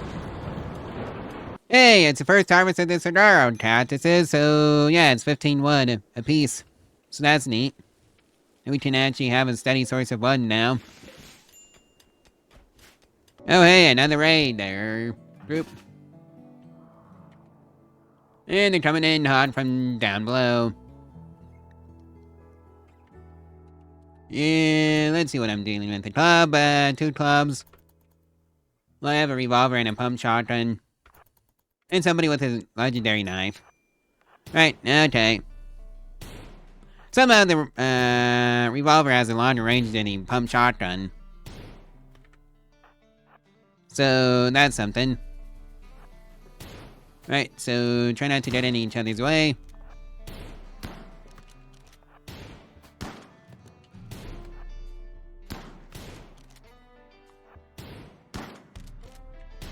S1: Hey, it's the first harvest of the Saguaro cactuses, so yeah, it's 15 wood a piece. So that's neat. And we can actually have a steady source of wood now. Oh hey, another raid there, group. And they're coming in hot from down below. Yeah, let's see what I'm dealing with. The club, 2 clubs. Well, I have a revolver and a pump shotgun. And somebody with a legendary knife. Right, okay. Somehow the revolver has a longer range than the pump shotgun. So that's something. Right, so try not to get in each other's way.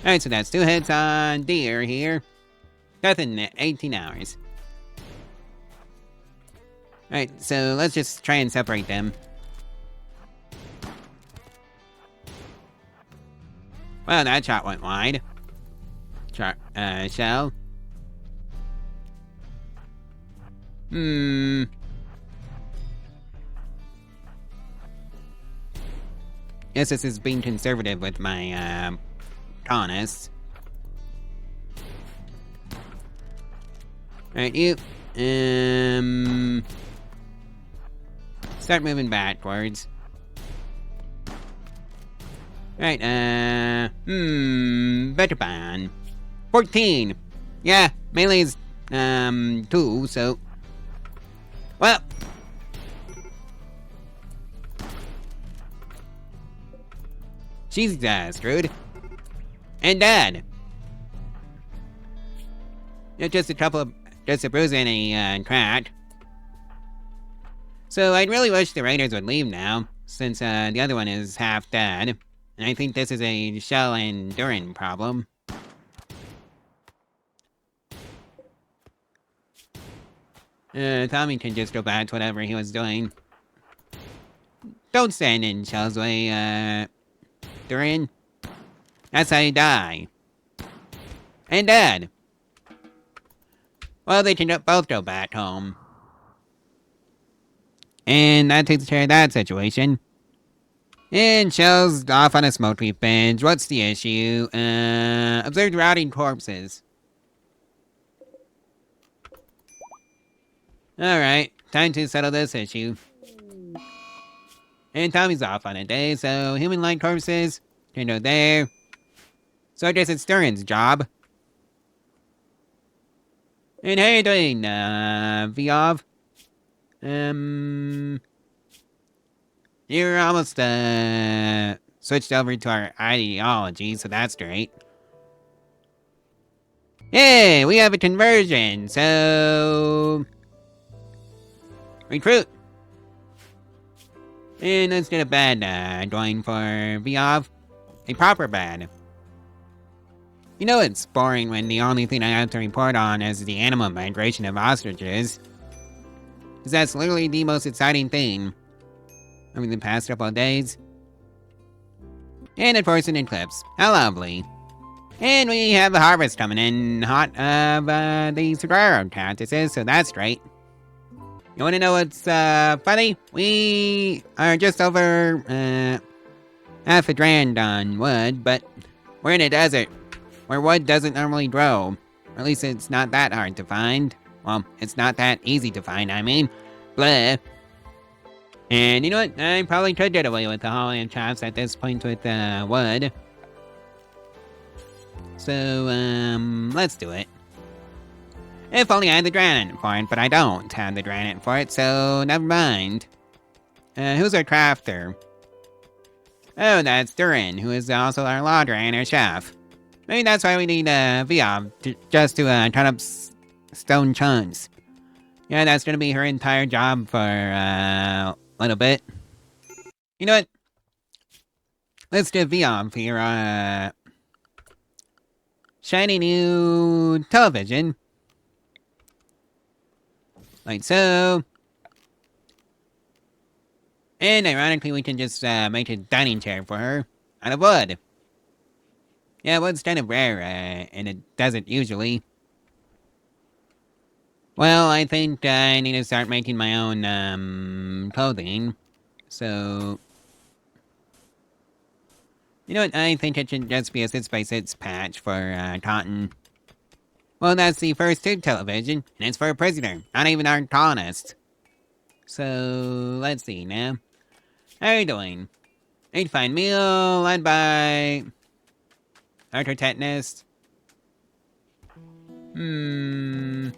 S1: Alright, so that's 2 hits on deer here. Death in 18 hours. Alright, so let's just try and separate them. Well, that shot went wide. Shell. Guess this is being conservative with my, colonists. Alright, you. Start moving backwards. Right, better ban. 14! Yeah, melee is, 2, so... Well... She's, screwed. And dead! Yeah, just a bruise and a, crack. So I'd really wish the raiders would leave now, since, the other one is half dead. And I think this is a Shell and Durin problem. Tommy can just go back to whatever he was doing. Don't stand in Shell's way, Durin. That's how you die. And dead. Well, they can both go back home. And that takes care of that situation. And Shell's off on a smoke creep binge. What's the issue? Observed rotting corpses. Alright, time to settle this issue. And Tommy's off on a day, so human-like corpses can go there. So I guess it's Durin's job. And how you doing, Viov? You're almost, switched over to our ideology, so that's great. Hey, we have a conversion, so... Recruit! And let's get a bed, going for Viov. A proper bed. You know it's boring when the only thing I have to report on is the animal migration of ostriches. Because that's literally the most exciting thing over the past couple of days. And of course an eclipse. How lovely. And we have the harvest coming in hot of the saguaro cactuses, so that's great. You wanna know what's funny? We are just over half a grand on wood, but we're in a desert where wood doesn't normally grow. Or at least it's not that hard to find. Well, it's not that easy to find, I mean. Blah. And you know what? I probably could get away with the hauling of chops at this point with wood. So, let's do it. If only I had the granite for it, but I don't have the granite for it, so never mind. Who's our crafter? Oh, that's Durin, who is also our logger and our chef. Maybe that's why we need Viov, just to cut up stone chunks. Yeah, that's gonna be her entire job for a little bit. You know what? Let's give Viov here shiny new television. Like so. And ironically, we can just make a dining chair for her out of wood. Yeah, wood's kind of rare in a desert usually. Well, I think I need to start making my own clothing. So, you know what? I think it should just be a 6x6 patch for cotton. Well, that's the first tube television, and it's for a prisoner, not even our colonist. So, let's see now. How are you doing? Ate fine meal, led by... Arthur Tetanus. You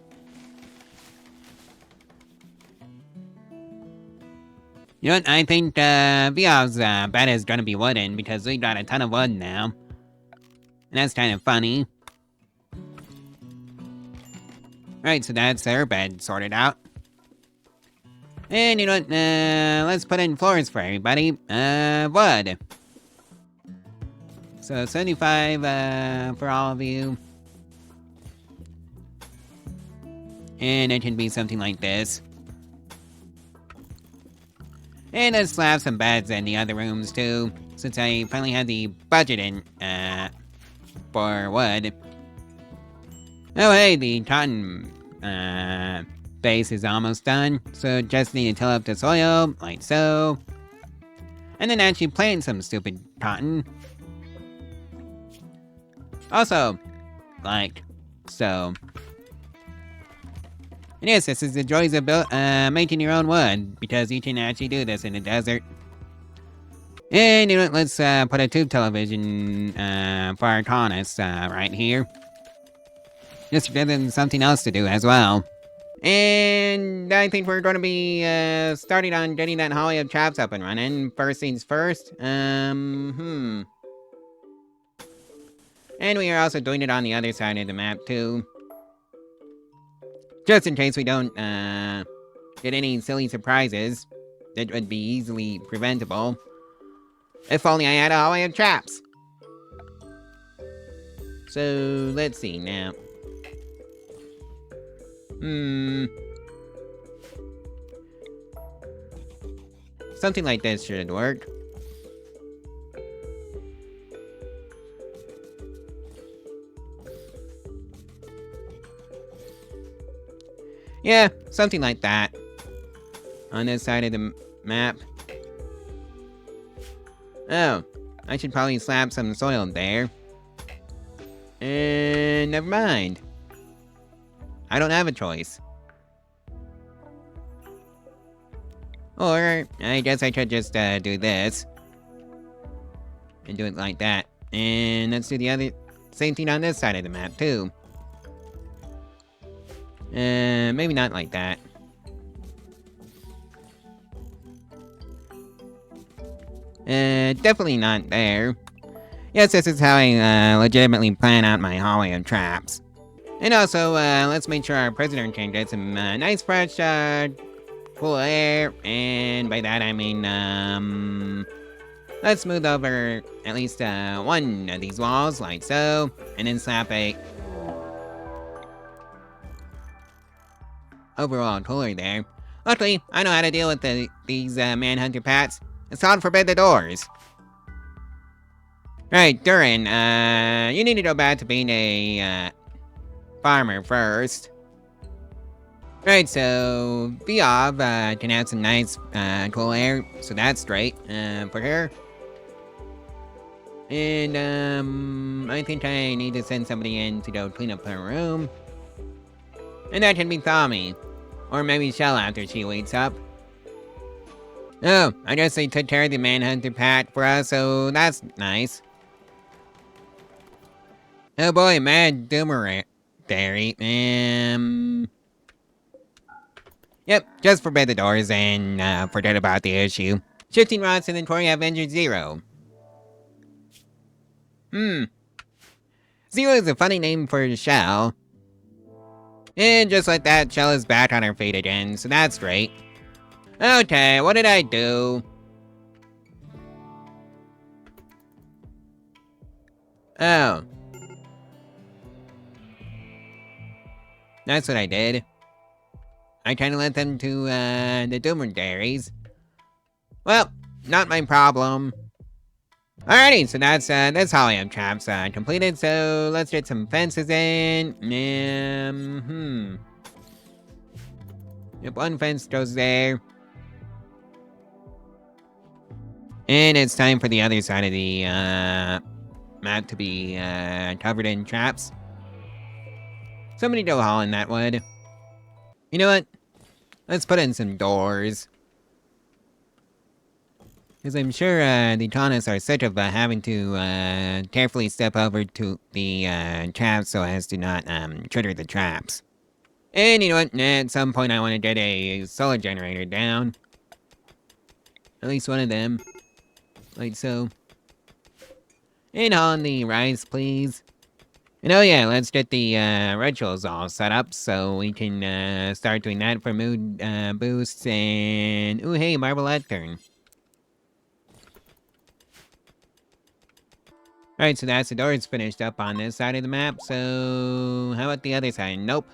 S1: know what? I think Viov's bed is gonna be wooden because we got a ton of wood now. And that's kind of funny. Right, so that's her bed sorted out. And you know what? Let's put in floors for everybody. Wood. So 75 for all of you. And it can be something like this. And let's slap some beds in the other rooms too, since I finally had the budget in, for wood. Oh hey, the cotton, base is almost done, so just need to till up the soil, like so. And then actually plant some stupid cotton. Also, like so. And yes, this is the joys of making your own wood, because you can actually do this in the desert. And you know what, let's put a tube television for our colonists right here. Just to give them something else to do as well. And I think we're going to be starting on getting that hallway of traps up and running. First things first. And we are also doing it on the other side of the map too. Just in case we don't get any silly surprises that would be easily preventable. If only I had a hallway of traps. So let's see now. Something like this should work. Yeah, something like that. On this side of the map. Oh, I should probably slap some soil there. And never mind. I don't have a choice. Or, I guess I could just do this. And do it like that. And let's do the other same thing on this side of the map too. Maybe not like that. Definitely not there. Yes, this is how I legitimately plan out my hallway of traps. And also, let's make sure our prisoner can get some nice fresh, cool air. And by that I mean, let's smooth over at least one of these walls, like so, and then slap a overall cooler there. Luckily, I know how to deal with these manhunter pats. It's called forbid the doors. Right, Durin, you need to go back to being a farmer first. Right, so Viov can have some nice cool air, so that's great for her. And I think I need to send somebody in to go clean up her room. And that can be Tommy. Or maybe Shell after she wakes up. Oh, I guess they took care of the manhunter pat for us, so that's nice. Oh boy, Mad Doomer Dairy. Yep, just forbid the doors and forget about the issue. Shifting rods inventory have entered 0. Zero is a funny name for a Shell. And just like that, Shell is back on her feet again, so that's great. Okay, what did I do? Oh. That's what I did. I kinda let them to, the Doomer Dairies. Well, not my problem. Alrighty, so that's how I have traps, completed, so let's get some fences in. Yep, one fence goes there. And it's time for the other side of the, map to be, covered in traps. Somebody go haul in that wood. You know what? Let's put in some doors. Because I'm sure the Taunas are sick of having to carefully step over to the traps so as to not trigger the traps. And you know what? At some point I want to get a solar generator down. At least one of them. Like so. And on the rise, please. And oh yeah, let's get the rituals all set up so we can start doing that for mood boosts and... Ooh, hey, marble lectern. Alright, so that's the doors finished up on this side of the map, so... How about the other side? Nope.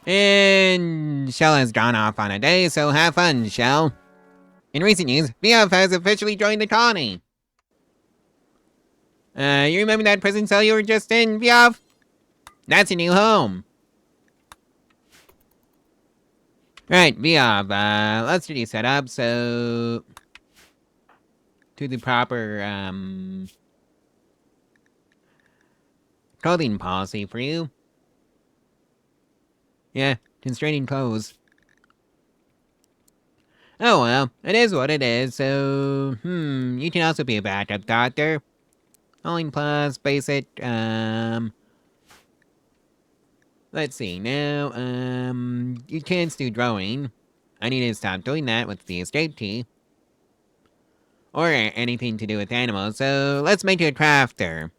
S1: And... Shell has gone off on a day, so have fun, Shell. In recent news, VF has officially joined the colony. You remember that prison cell you were just in, VF? That's your new home. Right, VF, let's get you set up, so... To the proper, clothing policy for you. Yeah, constraining clothes. Oh well, it is what it is, so, you can also be a backup doctor. Hauling plus, basic, let's see, now, you can do drawing. I need to stop doing that with the escape key. Or anything to do with animals, so let's make you a crafter.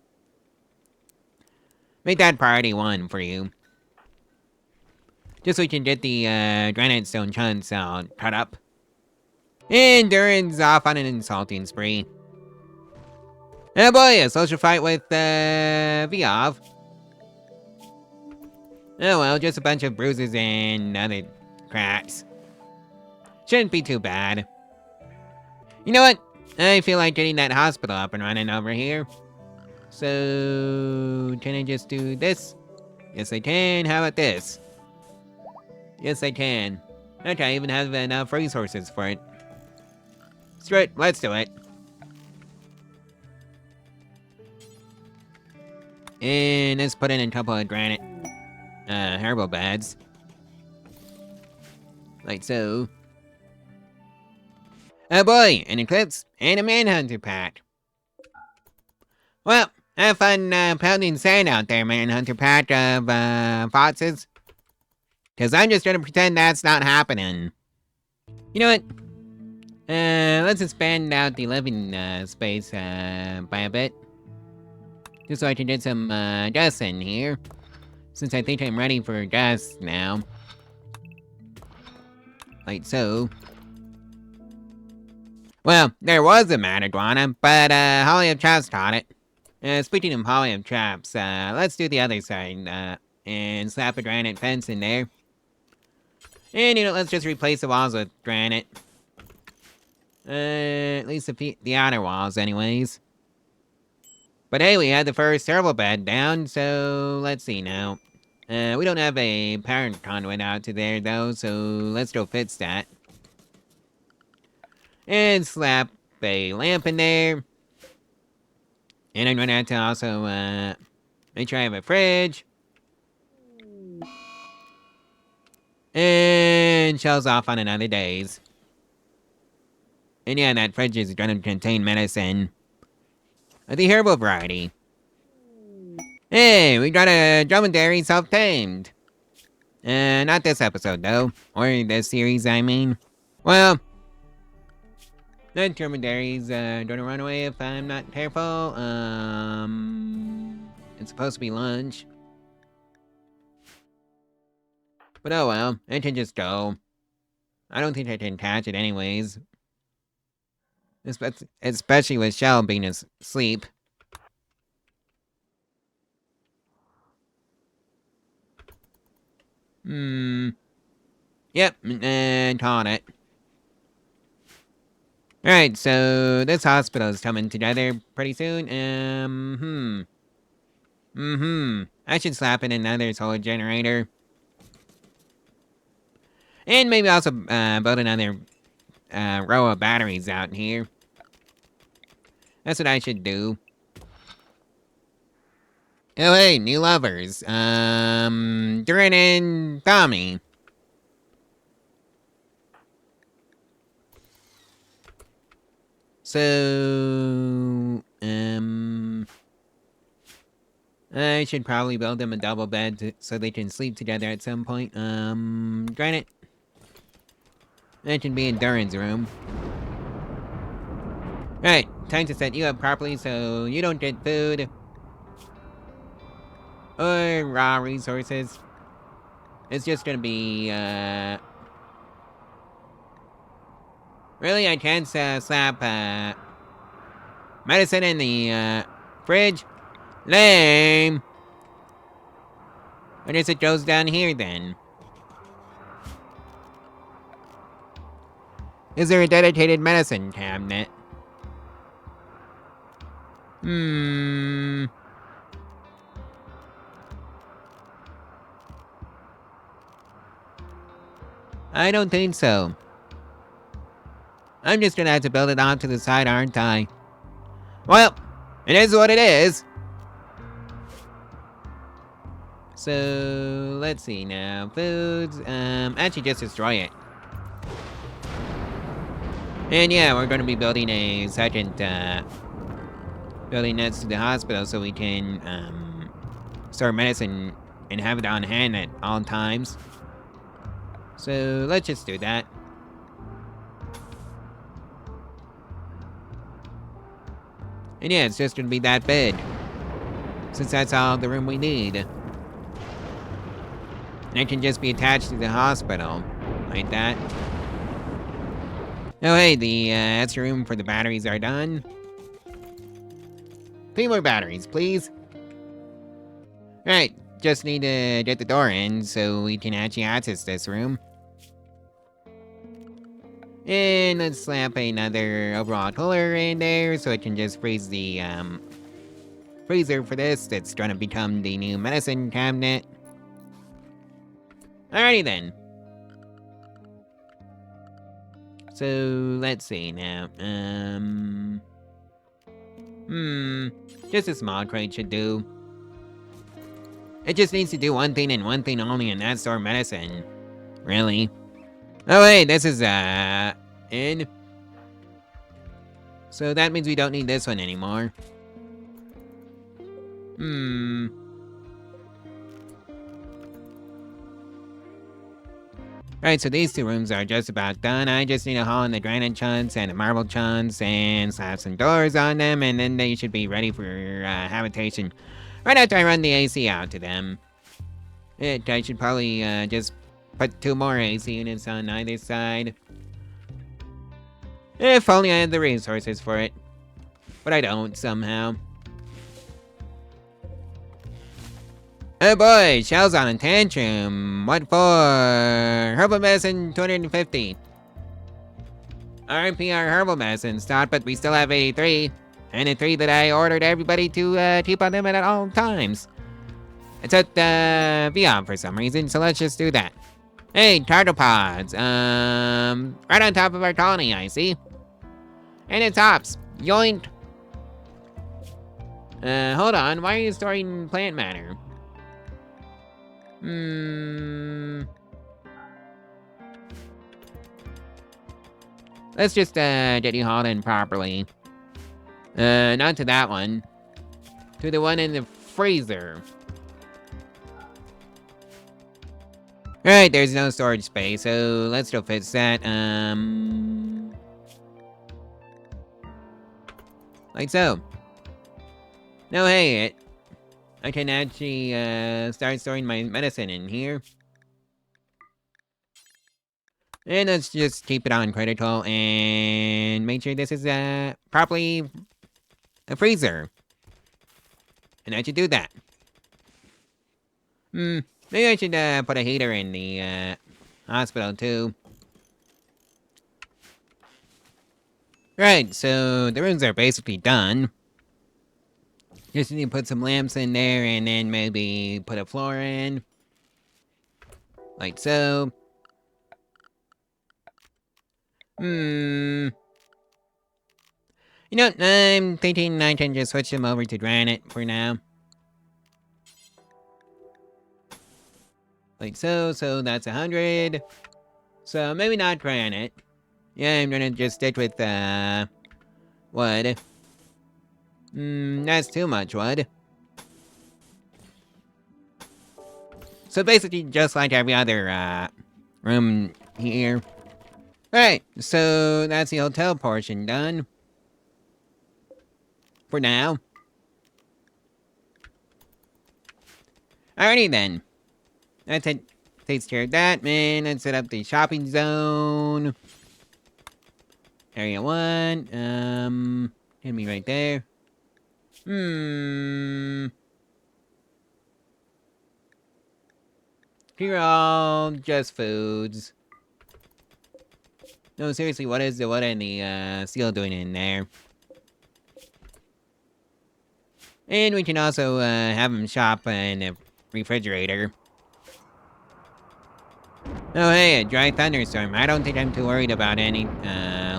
S1: Make that priority 1 for you. Just so we can get the granite stone chunks cut up. And Durin's off on an insulting spree. Oh boy, a social fight with Viov. Oh well, just a bunch of bruises and other cracks. Shouldn't be too bad. You know what? I feel like getting that hospital up and running over here. So, can I just do this? Yes, I can. How about this? Yes, I can. Okay, I even have enough resources for it. Screw it, let's do it. And let's put in a couple of granite herbal beds. Like so. Oh boy, an eclipse and a manhunter pack. Well, have fun pounding sand out there, manhunter pack of foxes. Cause I'm just gonna pretend that's not happening. You know what? Let's expand out the living space by a bit. Just so I can get some dust in here. Since I think I'm ready for dust now. Like so. Well, there was a mad iguana, but Holly of Traps caught it. Speaking of Holly of Traps, let's do the other side, and slap a granite fence in there. And, let's just replace the walls with granite. At least the outer walls, anyways. But hey, we had the first terrible bed down, so let's see now. We don't have a power conduit out to there, though, so let's go fix that. And slap a lamp in there. And I'm gonna have to also, make sure I have a fridge. And shelves off on another days. And yeah, that fridge is gonna contain medicine. The herbal variety. Hey, we got a dromedary self-tamed. Not this episode, though. Or this series, I mean. Well, the dromedary's gonna run away if I'm not careful. It's supposed to be lunch. But oh well, it can just go. I don't think I can catch it anyways. Especially with Shell being asleep. Yep, and caught it. Alright, so this hospital is coming together pretty soon. I should slap in another solar generator. And maybe also build another row of batteries out here. That's what I should do. Oh hey, new lovers. Durin and Tommy. So, I should probably build them a double bed so they can sleep together at some point. Granite. That can be in Durin's room. Right, time to set you up properly so you don't get food. Or raw resources. It's just gonna be, really, I can't slap, medicine in the, fridge? Lame! I guess it goes down here, then. Is there a dedicated medicine cabinet? I don't think so. I'm just gonna have to build it onto the side, aren't I? Well, it is what it is. So, let's see now. Foods, actually just destroy it. And yeah, we're gonna be building a second, building next to the hospital so we can, store medicine and have it on hand at all times. So, let's just do that. And yeah, it's just gonna be that big. Since that's all the room we need. And it can just be attached to the hospital. Like that. Oh hey, the extra room for the batteries are done. 3 more batteries, please. Alright, just need to get the door in so we can actually access this room. And let's slap another overall cooler in there so it can just freeze the freezer for this. That's gonna become the new medicine cabinet. Alrighty then. So let's see now. Just a small crate should do. It just needs to do one thing and one thing only, and that's store medicine. Really? Oh wait, this is in. So that means we don't need this one anymore. Right, so these 2 rooms are just about done. I just need to haul in the granite chunks and the marble chunks and slap some doors on them, and then they should be ready for habitation right after I run the AC out to them. I should probably just put 2 more AC units on either side. If only I had the resources for it. But I don't, somehow. Oh boy, Shell's on a tantrum. What for? Herbal medicine 250. RPR herbal medicine stopped, but we still have 83. And the 3 that I ordered everybody to keep on them at all times. It's at Beyond for some reason, so let's just do that. Hey, Tartopods. Right on top of our colony, I see. And it's hops. Yoink. Hold on. Why are you storing plant matter? Let's just get you hauled in properly. Not to that one. To the one in the freezer. Alright, there's no storage space, so let's still fix that. Like so. No, hey, I can actually start storing my medicine in here. And let's just keep it on critical and make sure this is properly a freezer. And I should do that. Maybe I should put a heater in the hospital too. Right, so the rooms are basically done. Just need to put some lamps in there and then maybe put a floor in. Like so. You know, I'm thinking I can just switch them over to granite for now. Like so, so that's 100. So maybe not granite. Yeah, I'm gonna just stick with, wood. That's too much wood. So basically just like every other, room here. Alright, so that's the hotel portion done. For now. Alrighty then. That takes care of that, man. Let's set up the shopping zone. Area 1. Gonna be right there. Here all just foods. No, seriously, what is the wood and the steel doing in there? And we can also have them shop in the refrigerator. Oh hey, a dry thunderstorm. I don't think I'm too worried about any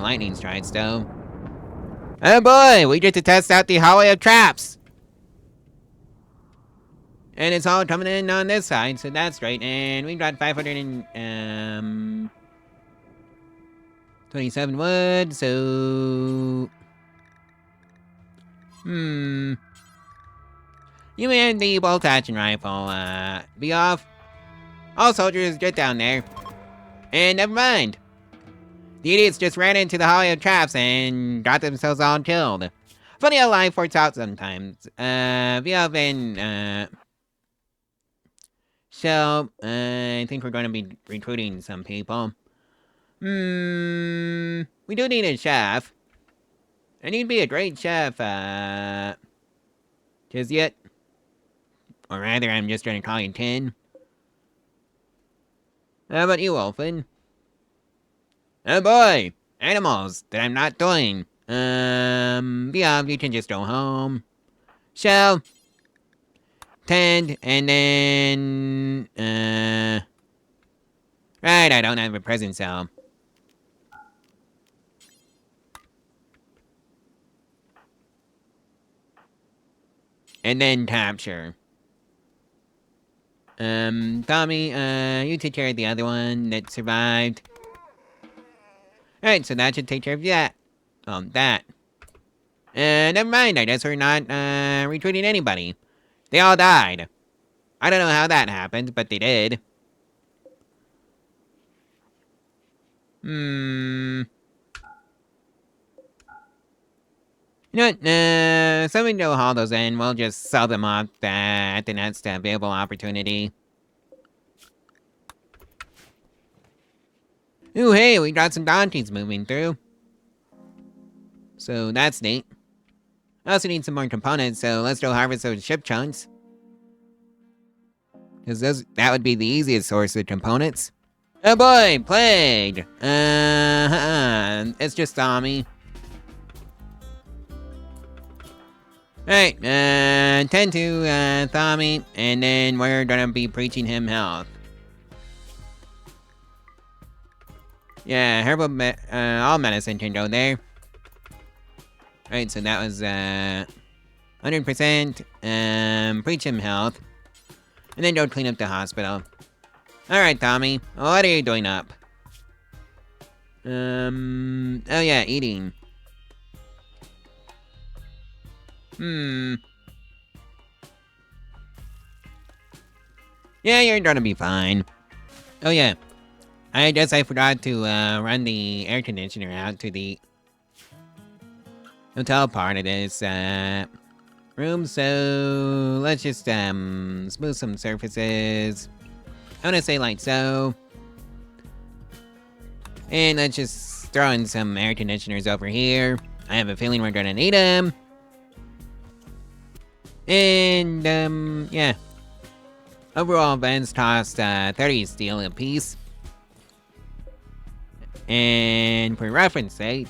S1: lightning strikes though. Oh boy, we get to test out the hallway of traps! And it's all coming in on this side, so that's great. And we got 527 wood, so... You and the bolt action rifle, be off. All soldiers, get down there. And never mind. The idiots just ran into the hallway of traps and got themselves all killed. Funny how life works out sometimes. Viov and, so, I think we're going to be recruiting some people. We do need a chef. I need to be a great chef, just yet. Or rather, I'm just gonna call you Tin. How about you, Wolfen? Oh boy! Animals that I'm not doing. Yeah, you can just go home. Shell. Tend, and then, right, I don't have a present cell. And then capture. Tommy, you take care of the other one that survived. Alright, so that should take care of that. That. Never mind, I guess we're not, recruiting anybody. They all died. I don't know how that happened, but they did. Hmm. You know what? Somebody will haul those in. We'll just sell them off at the next available opportunity. Ooh, hey, we got some donkeys moving through. So that's neat. I also need some more components, so let's go harvest those ship chunks. Because that would be the easiest source of components. Oh boy, plague! It's just Tommy. Alright, tend to, Tommy, and then we're gonna be preaching him health. Yeah, all medicine can go there. Alright, so that was, 100%, preach him health. And then go clean up the hospital. Alright, Tommy, what are you doing up? Oh yeah, eating. Yeah, you're gonna be fine. Oh yeah, I guess I forgot to, run the air conditioner out to the hotel part of this, room, so let's just, smooth some surfaces. I wanna say like so. And let's just throw in some air conditioners over here. I have a feeling we're gonna need them. And, yeah. Overall vents cost, 30 steel a piece. And for reference sake,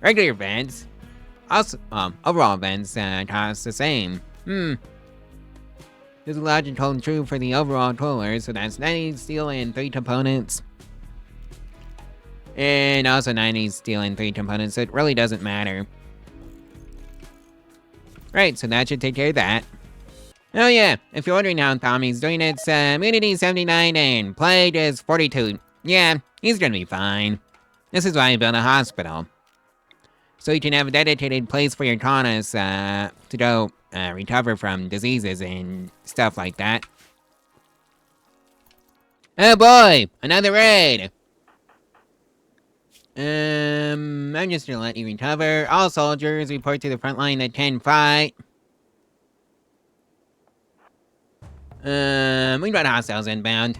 S1: regular vents, also, overall vents, cost the same. This logic holds true for the overall cooler, so that's 90 steel and 3 components. And also 90 steel and 3 components, so it really doesn't matter. Right, so that should take care of that. Oh yeah, if you're wondering how Tommy's doing, it's immunity 79 and plague is 42. Yeah, he's gonna be fine. This is why I built a hospital. So you can have a dedicated place for your colonists to go recover from diseases and stuff like that. Oh boy, another raid! I'm just gonna let you recover. All soldiers report to the front line that can fight. We got hostiles inbound.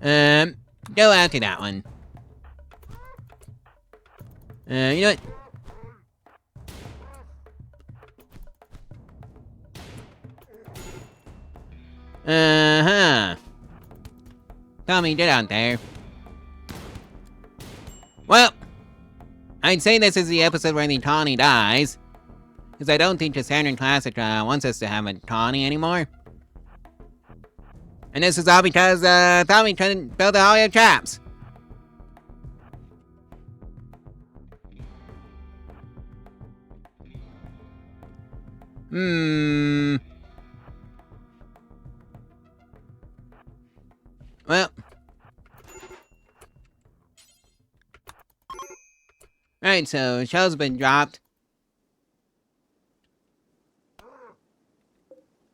S1: Go out to that one. You know what? Tommy, get out there. Well, I'd say this is the episode where the Tawny dies. Because I don't think the Standard Classic wants us to have a Tawny anymore. And this is all because Tommy couldn't build all your traps. Well. Alright, so shell's been dropped.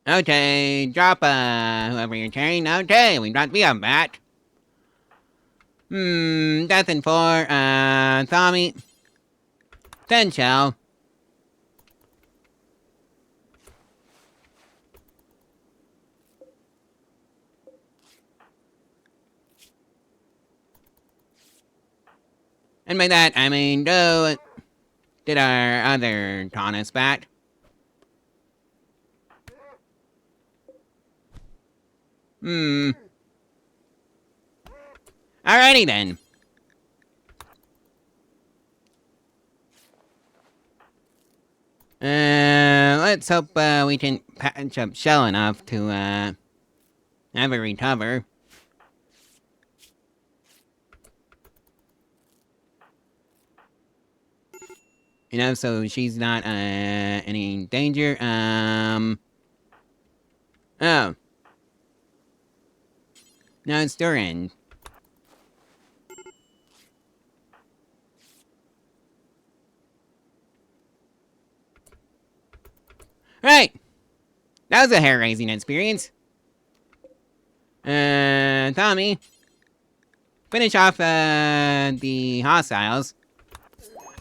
S1: Okay, drop whoever you're carrying. Okay, we got me on that. Death and 4, Tommy. 10 shell. And by that, I mean, go did our other Taunus back. Alrighty then. Let's hope we can patch up shell enough to have her recover. You know, so she's not any danger. Oh. No, it's Durin. Right. That was a hair-raising experience. Tommy, finish off, the hostiles.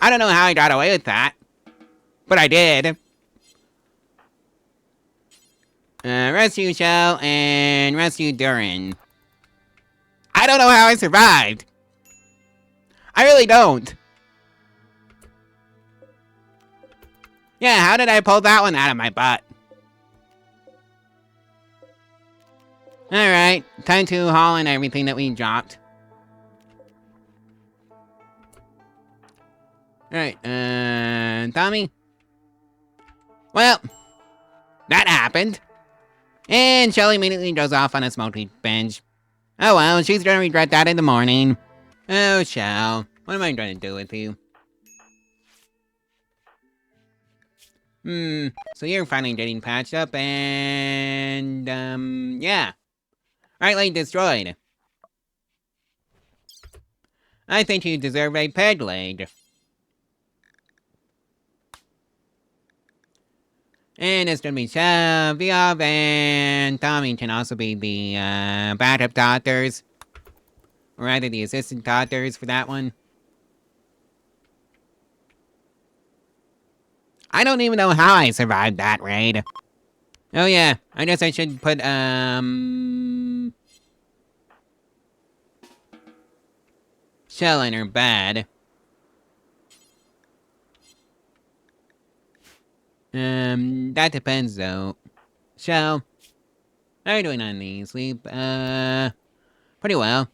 S1: I don't know how I got away with that, but I did. Rescue Shell and rescue Durin. I don't know how I survived. I really don't. Yeah, how did I pull that one out of my butt? Alright, time to haul in everything that we dropped. Alright, Tommy? Well, that happened. And Shelly immediately goes off on a smoky bench. Oh well, she's gonna regret that in the morning. Oh, Shell, what am I trying to do with you? So you're finally getting patched up and, yeah. Rightly destroyed. I think you deserve a peg leg. And it's gonna be Shell, Viov, and Tommy can also be the, backup doctors. Or rather, the assistant doctors for that one. I don't even know how I survived that raid. Oh yeah, I guess I should put, Shell in her bed. That depends though. Shell, how are you doing on the sleep? Pretty well.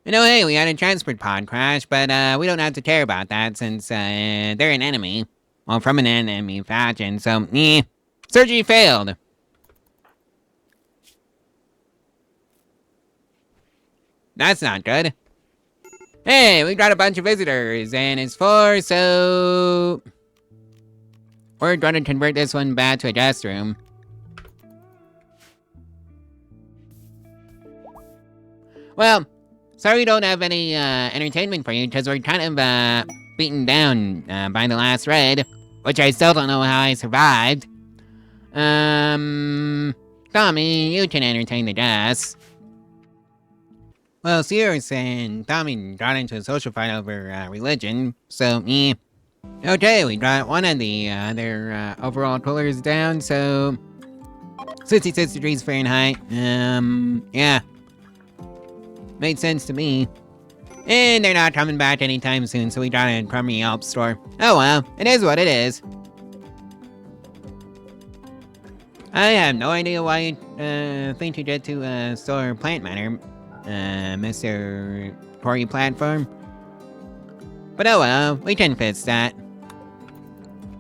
S1: You know, hey, we had a transport pod crash, but, we don't have to care about that since, they're an enemy. Well, from an enemy faction, so, surgery failed. That's not good. Hey, we got a bunch of visitors, and it's 4, so... we're gonna convert this one back to a guest room. Well, sorry we don't have any, entertainment for you, because we're kind of, beaten down, by the last raid, which I still don't know how I survived. Tommy, you can entertain the guests. Well, Sirius and Tommy got into a social fight over, religion, so, Okay, we got one of the, their, overall coolers down, so... 66 degrees Fahrenheit, yeah. Made sense to me. And they're not coming back anytime soon, so we got a crummy Alp store. Oh well, it is what it is. I have no idea why you, think you get to, store plant matter, Mr. Quarry Platform. But oh well, we can fix that.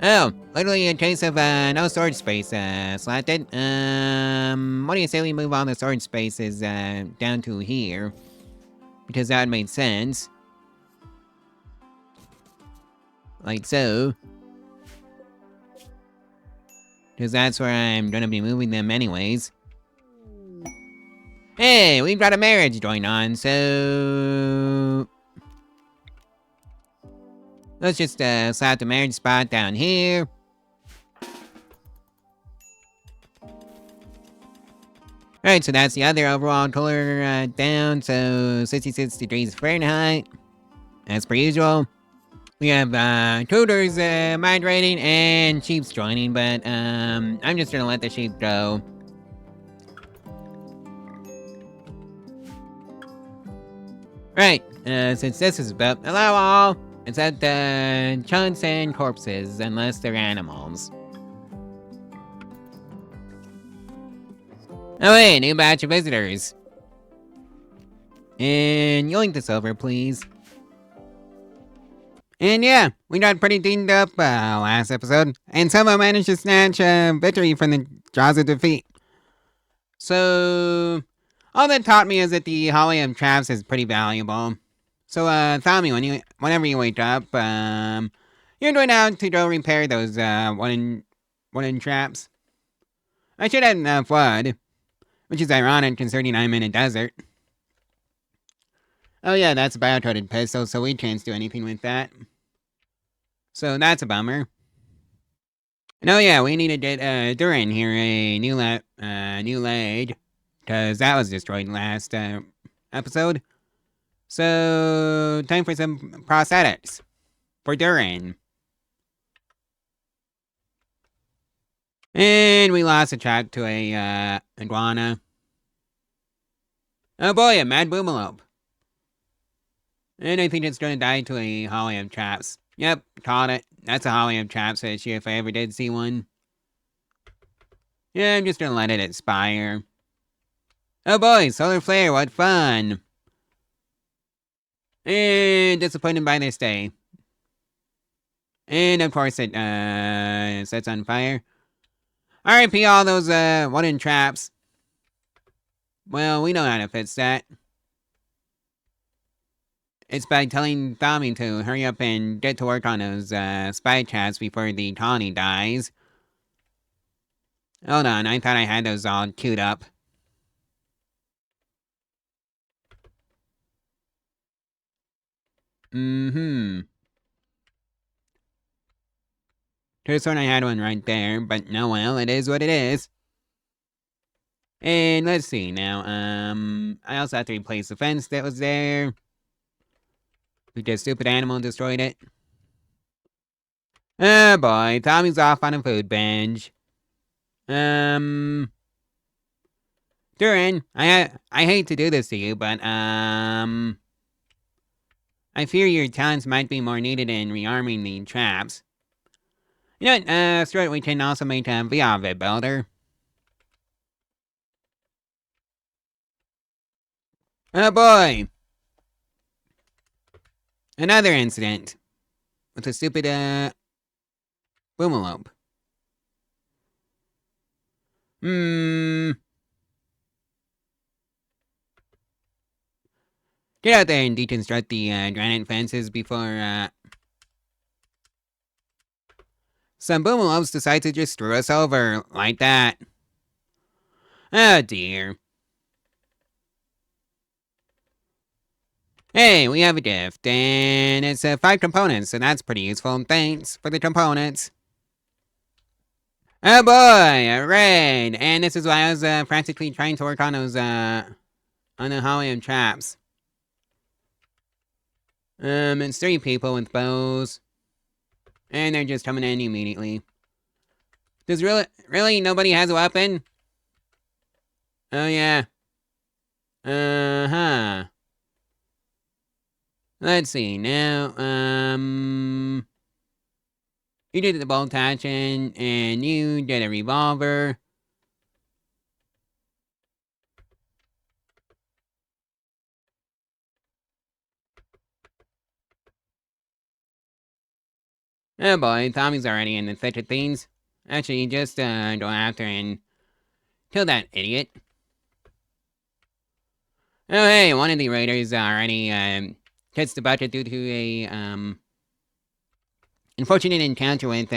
S1: Oh, literally a case of, no storage space, Slatted. What do you say we move all the storage spaces, down to here? Because that made sense. Like so. Because that's where I'm gonna be moving them anyways. Hey, we've got a marriage going on, so... let's just, slap the marriage spot down here. Alright, so that's the other overall cooler, down, so 66 degrees Fahrenheit. As per usual. We have, tutors, migrating, and sheep's joining, but, I'm just gonna let the sheep go. Right, since this is about allow all, except, chunks and corpses, unless they're animals. Oh wait, new batch of visitors. And yoink this over, please. And yeah, we got pretty dinged up last episode, and somehow managed to snatch a victory from the jaws of defeat. So, all that taught me is that the Holly of Traps is pretty valuable. So, Tommy, whenever you wake up, you're going out to go repair those wooden traps. I should have enough wood. Which is ironic considering I'm in a desert. Oh yeah, that's a bio-coated pistol, so we can't do anything with that. So that's a bummer. And oh yeah, we need to get Durin here a new leg, because that was destroyed last episode. So time for some prosthetics for Durin. And we lost a trap to a iguana. Oh boy, a mad boomalop. And I think it's gonna die to a holly of traps. Yep, caught it. That's a holly of traps issue if I ever did see one. Yeah, I'm just gonna let it expire. Oh boy, solar flare, what fun! And disappointed by this day. And of course it sets on fire. RIP all those wooden traps. Well, we know how to fix that. It's by telling Tommy to hurry up and get to work on those spy traps before the colony dies. Hold on, I thought I had those all queued up. Mm-hmm. Could've sworn I had one right there, but no, well, it is what it is. And let's see now, I also have to replace the fence that was there. Because stupid animal destroyed it. Oh boy, Tommy's off on a food binge. Durin, I hate to do this to you, but, I fear your talents might be more needed in rearming the traps. You know what, screw it, we can also make a VR builder. Oh boy! Another incident. With a stupid, boomalope. Get out there and deconstruct the, granite fences before, some boomalopes decide to just screw us over, like that. Oh dear. Hey, we have a gift, and it's 5 components, so that's pretty useful. Thanks for the components. Oh boy, a raid! And this is why I was frantically trying to work on those on the Hollywood traps. It's 3 people with bows, and they're just coming in immediately. Does really nobody has a weapon? Oh yeah. Uh-huh. Let's see, now, you did the bolt action, and you did a revolver. Oh boy, Tommy's already in the thick of things. Actually, just, go after and kill that idiot. Oh hey, one of the raiders already, gets the bucket due to a, unfortunate encounter with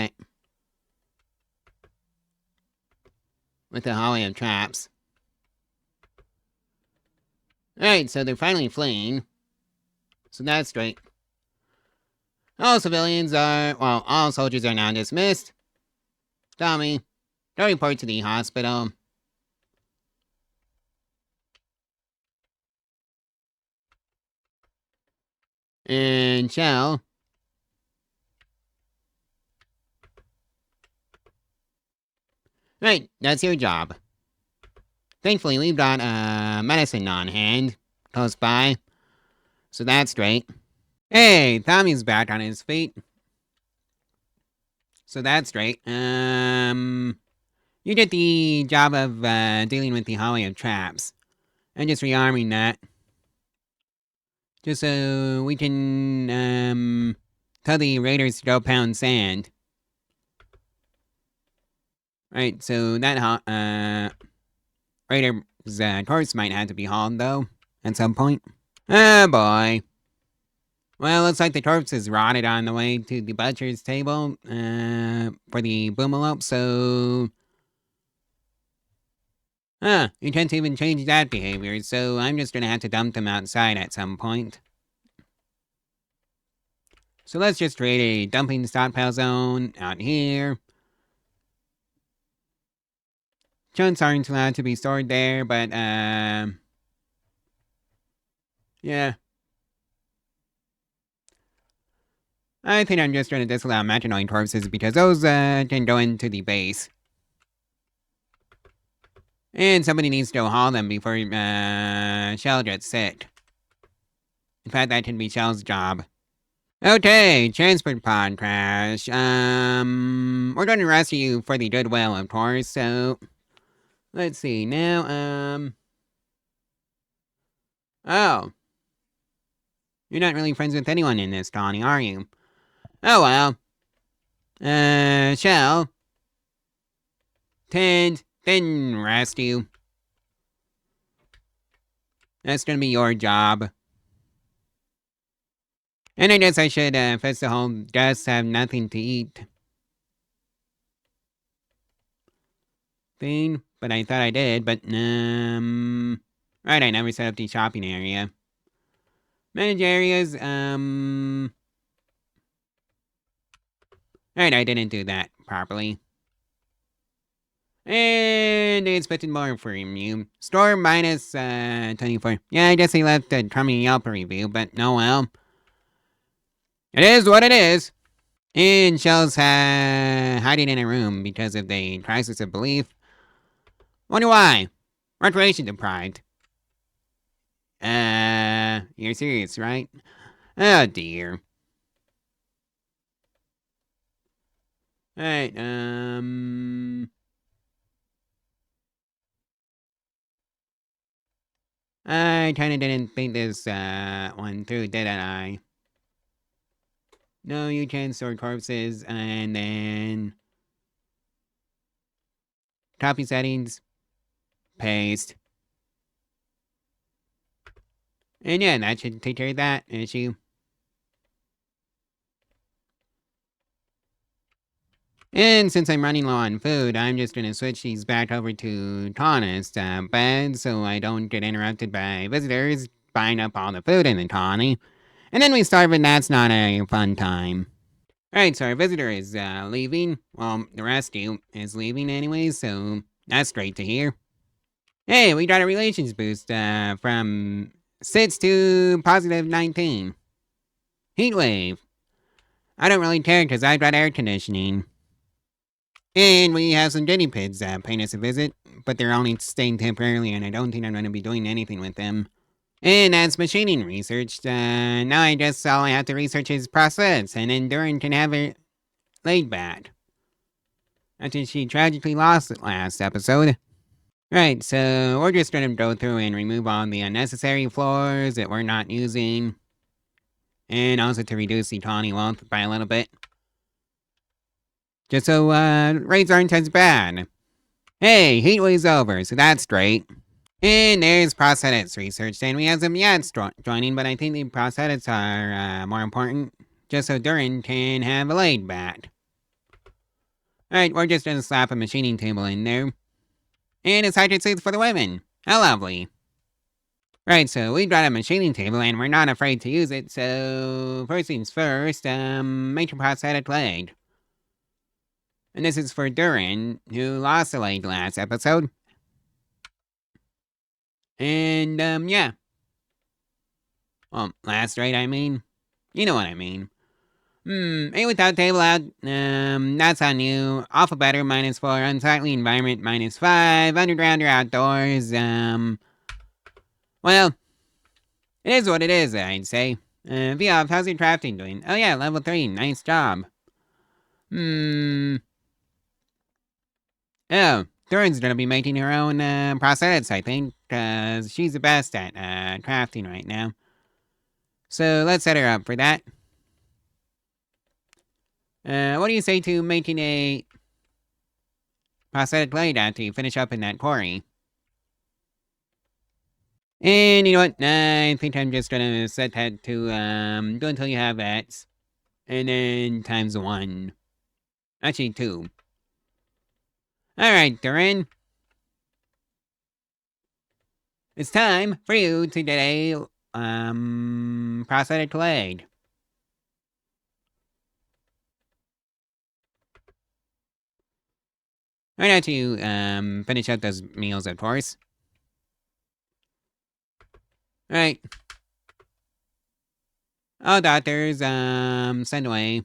S1: the Holly of Traps. Alright, so they're finally fleeing. So that's great. All civilians are, well, all soldiers are now dismissed. Tommy, go report to the hospital. And Shell. Right, that's your job. Thankfully, we've got, medicine on hand, close by. So that's great. Hey, Tommy's back on his feet. So that's great. You did the job of, dealing with the Holly of Traps. And just rearming that. Just so we can, tell the raiders to go pound sand. Right, so that, raider's, corpse might have to be hauled, though, at some point. Oh, boy. Well, looks like the corpse is rotted on the way to the butcher's table, for the boomalope, so... Huh, you can't even change that behavior, so I'm just gonna have to dump them outside at some point. So let's just create a dumping stockpile zone out here. Chunks aren't allowed to be stored there, but, yeah. I think I'm just going to disallow Mechanoid corpses because those, can go into the base. And somebody needs to haul them before, Shell gets sick. In fact, that can be Shell's job. Okay, transport pod crash. We're going to rescue you for the goodwill, of course, so... Let's see, now, Oh. You're not really friends with anyone in this colony, are you? Oh well. Shell. Tend, then rescue. That's gonna be your job. And I guess I should, fix the whole guests have nothing to eat thing, but I thought I did, but, right, I never set up the shopping area. Manage areas, right, I didn't do that properly. And they expected more from you. Store minus, 24. Yeah, I guess he left a crummy Yelp review, but no well. It is what it is. And Shell's, hiding in a room because of the crisis of belief. Wonder why? Recreation deprived. You're serious, right? Oh dear. Alright, I kinda didn't think this, one through, did I? No, you can store corpses, and then... Copy settings. Paste. And yeah, that should take care of that issue. And since I'm running low on food, I'm just gonna switch these back over to Tana's bed so I don't get interrupted by visitors buying up all the food in the colony. And then we starve and that's not a fun time. Alright, so our visitor is leaving. Well, the rescue is leaving anyway, so that's great to hear. Hey, we got a relations boost from 6 to positive 19. Heat wave. I don't really care because I've got air conditioning. And we have some guinea pigs paying us a visit, but they're only staying temporarily and I don't think I'm going to be doing anything with them. And as machining research, now I guess all I have to research is process, and then Duran can have it laid back. After she tragically lost it last episode. Right, so we're just gonna go through and remove all the unnecessary floors that we're not using. And also to reduce the colony wealth by a little bit. Just so, raids aren't as bad. Hey, Heatwave's over, so that's great. And there's prosthetics research, and we have some yads joining, but I think the prosthetics are, more important. Just so Duran can have a laid back. Alright, we're just gonna slap a machining table in there. And it's hydro suits for the women. How lovely. Right, so we've got a machining table and we're not afraid to use it, so first things first, make your prosthetic leg. And this is for Duran, who lost a leg last episode. And, yeah. Well, last raid, I mean. You know what I mean. A without table out, that's on you. Alphabetter -4, unsightly environment -5, underground or outdoors, well, it is what it is, I'd say. Viov, how's your crafting doing? Oh yeah, level 3, nice job. Oh, Thurin's gonna be making her own, prosthetics, I think, cause she's the best at, crafting right now. So let's set her up for that. What do you say to making a prosthetic blade after you finish up in that quarry? And you know what? I think I'm just gonna set that to, do until you have X. And then times 1. Actually, 2. Alright, Duran. It's time for you to get a, prosthetic leg. I have to finish up those meals, of course. Alright. Oh, doctors, send away.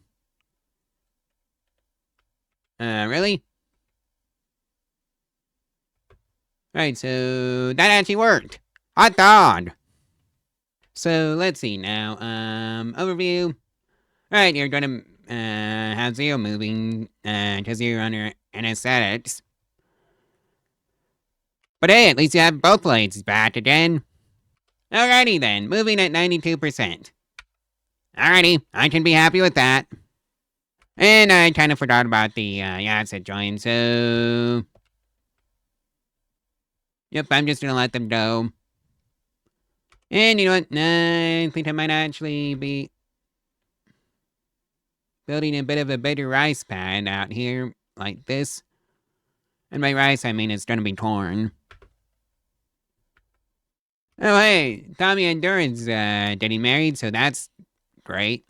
S1: Really? Alright, so that actually worked. Hot dog! So, let's see now, overview. Alright, you're gonna, have 0 moving, cause you're under anesthetics. But hey, at least you have both blades back again. Alrighty then, moving at 92%. Alrighty, I can be happy with that. And I kind of forgot about the asset join, so... Yep, I'm just gonna let them go. And you know what? I think I might actually be building a bit of a bigger rice pad out here, like this. And by rice, I mean it's gonna be corn. Oh, hey, Tommy and Duran's getting married, so that's great.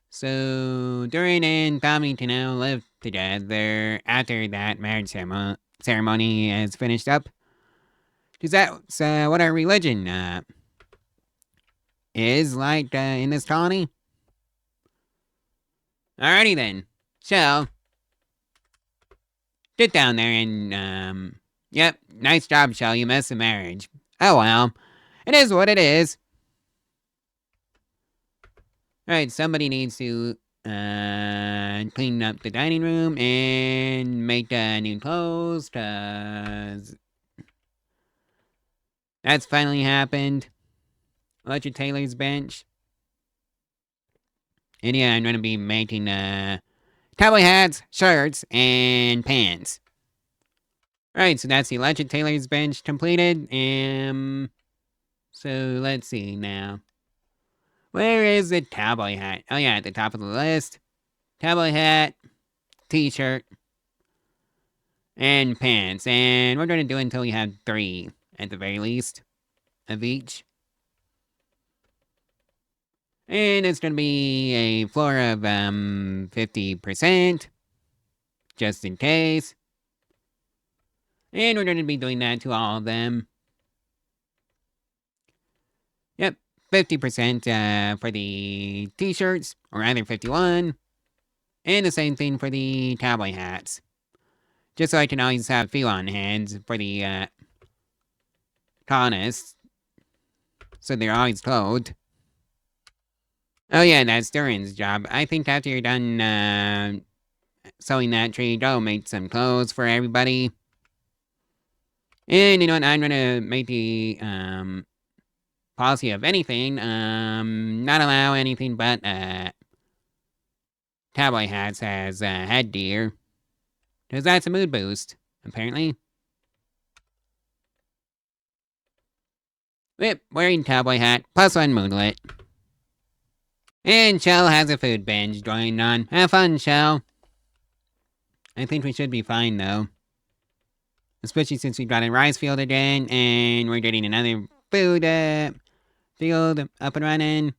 S1: So, Duran and Tommy can now live together after that marriage ceremony is finished up. Because that's what our religion is like in this colony. Alrighty then. So, get down there and, yep, nice job, Shell. You missed the marriage. Oh well. It is what it is. Alright, somebody needs to, clean up the dining room and make new clothes, cause that's finally happened. Electric Taylor's bench. And yeah, I'm gonna be making, cowboy hats, shirts, and pants. Alright, so that's the Electric Taylor's bench completed. So let's see now. Where is the cowboy hat? Oh yeah, at the top of the list. Cowboy hat, t-shirt, and pants. And we're gonna do it until we have 3, at the very least, of each. And it's gonna be a floor of, 50%, just in case. And we're gonna be doing that to all of them. Yep, 50% for the t-shirts, or either 51. And the same thing for the cowboy hats. Just so I can always have a few on hand for the colonists. So they're always clothed. Oh yeah, that's Duran's job. I think after you're done sewing that tree, go make some clothes for everybody. And you know what, I'm gonna make the policy of anything, not allow anything but cowboy hats as headgear. Because that's a mood boost, apparently. Yep, wearing cowboy hat, +1 moodlet. And Shell has a food binge going on. Have fun, Shell. I think we should be fine, though. Especially since we got a rice field again, and we're getting another food field up and running.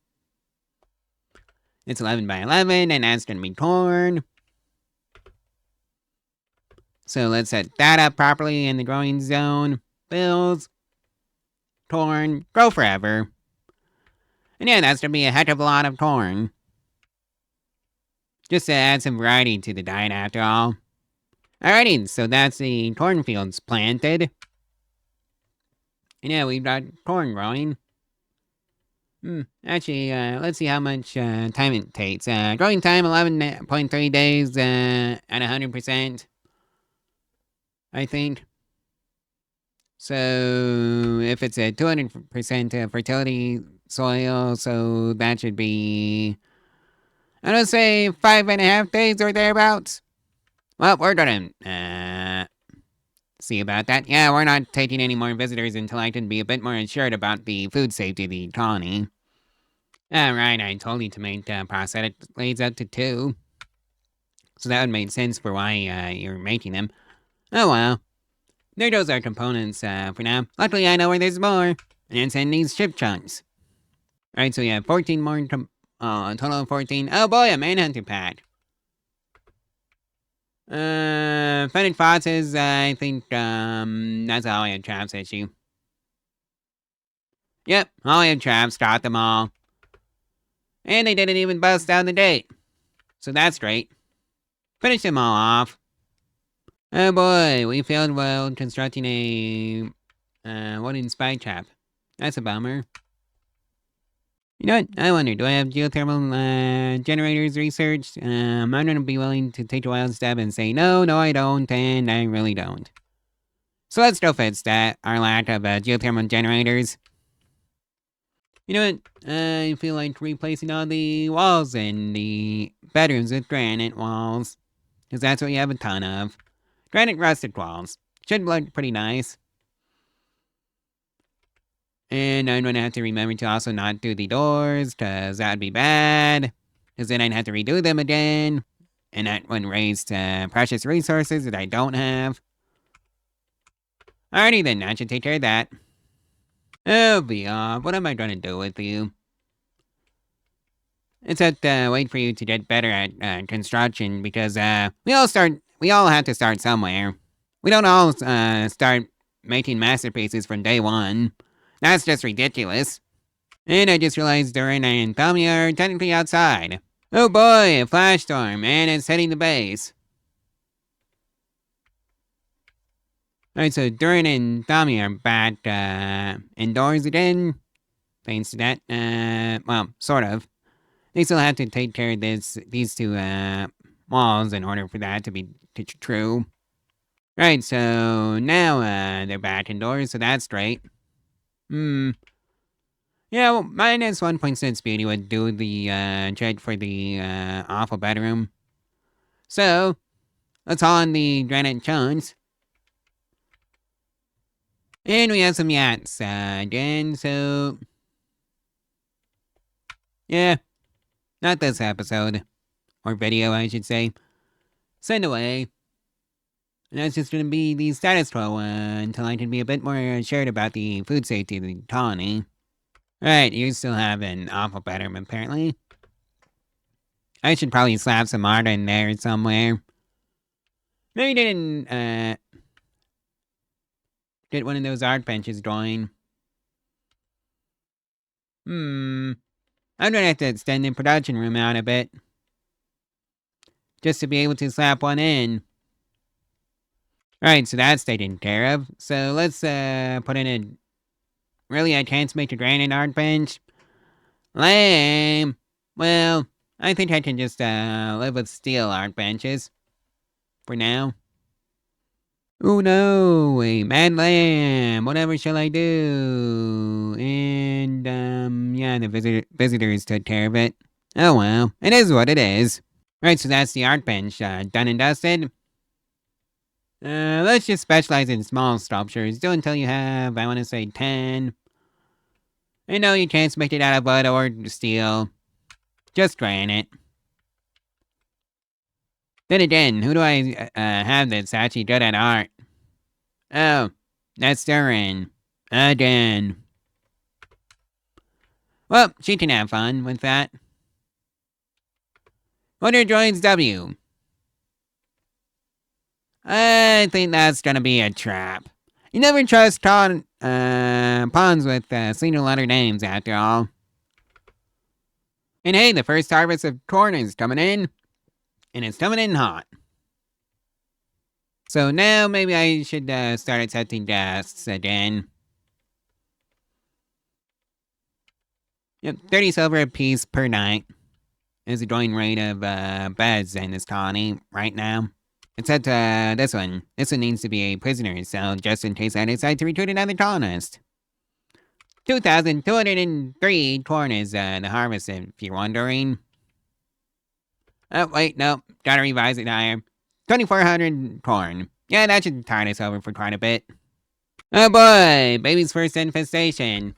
S1: It's 11 by 11, and that's gonna be corn. So let's set that up properly in the growing zone. Bills. Corn. Grow forever. And yeah, that's gonna be a heck of a lot of corn. Just to add some variety to the diet after all. Alrighty, so that's the cornfields planted. And yeah, we've got corn growing. Actually, let's see how much time it takes. Growing time, 11.3 days at 100%. I think. So, if it's a 200% fertility soil, so that should be, I don't say 5.5 days or thereabouts. Well, we're gonna, see about that. Yeah, we're not taking any more visitors until I can be a bit more assured about the food safety of the colony. Right, I told you to make prosthetic blades up to 2. So that would make sense for why you're making them. Oh well. There goes our components for now. Luckily I know where there's more. And send these chip chunks. Alright, so we have 14 more, a total of 14. Oh boy, a manhunter pack. Fetid faucets, I think, that's a holiday traps issue. Yep, holiday traps got them all. And they didn't even bust down the date. So that's great. Finish them all off. Oh boy, we failed while constructing a, wooden spike trap. That's a bummer. You know what? I wonder, do I have geothermal, generators researched? I'm gonna be willing to take a wild step and say, no, I don't, and I really don't. So let's still fix that, our lack of, geothermal generators. You know what? I feel like replacing all the walls in the bedrooms with granite walls. Because that's what you have a ton of. Granite rusted walls. Should look pretty nice. And I'm gonna have to remember to also not do the doors, because that'd be bad. Because then I'd have to redo them again. And that would waste precious resources that I don't have. Alrighty then, I should take care of that. Oh, VR, what am I gonna do with you? Except wait for you to get better at construction, because we all have to start somewhere. We don't all start making masterpieces from day one. That's just ridiculous. And I just realized Durin and Tommy are technically outside. Oh boy, a flash storm, and it's hitting the base. Alright, so Durin and Tommy are back indoors again. Thanks to that. Well, sort of. They still have to take care of these two walls in order for that to be true. Right, so now they're back indoors, so that's great. Yeah, well, minus 1.6 beauty would do the trick for the awful bedroom. So, let's haul on the granite chunks. And we have some yats again, so... Yeah, not this episode. Or video, I should say. Send away. And that's just gonna be the status quo until I can be a bit more assured about the food safety of the colony. Right, you still have an awful bedroom, apparently. I should probably slap some art in there somewhere. Maybe they didn't, get one of those art benches going. I'm gonna have to extend the production room out a bit. Just to be able to slap one in. Right, so that's taken care of. So let's, put in a... Really, I can't make a granite art bench? Lame. Well, I think I can just, live with steel art benches. For now. Oh no, a mad lamb. Whatever shall I do? And, yeah, the visitors took care of it. Oh well, it is what it is. Right, so that's the art bench, done and dusted. Let's just specialize in small sculptures. Do until you have, I want to say 10. I know you can't make it out of wood or steel. Just granite. Then again, who do I have that's actually good at art? Oh, that's Durin. Again. Well, she can have fun with that. Wonder joins W. I think that's gonna be a trap. You never trust pawns with single letter names, after all. And hey, the first harvest of corn is coming in. And it's coming in hot. So now maybe I should start accepting guests again. Yep, 30 silver apiece per night is the going rate of beds in this colony right now. Except this one. This one needs to be a prisoner cell just in case I decide to recruit another colonist. 2,203 corn is the harvest, if you're wondering. Oh, wait, no. Gotta revise it higher. 2,400 corn. Yeah, that should tide us over for quite a bit. Oh boy, baby's first infestation.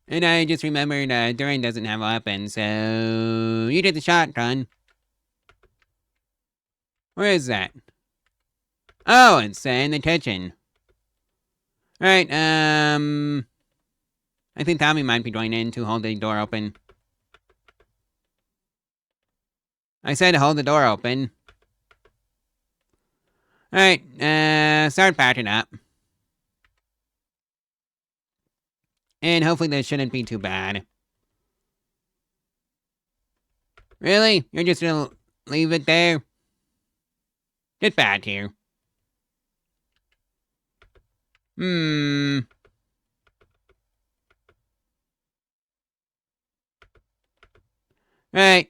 S1: And I just remembered Durin doesn't have a weapon, so... You did the shotgun. Where is that? Oh, it's in the kitchen. Alright, I think Tommy might be going in to hold the door open. I said hold the door open. Alright, start patching up. And hopefully this shouldn't be too bad. Really? You're just gonna leave it there? Get back here. Right.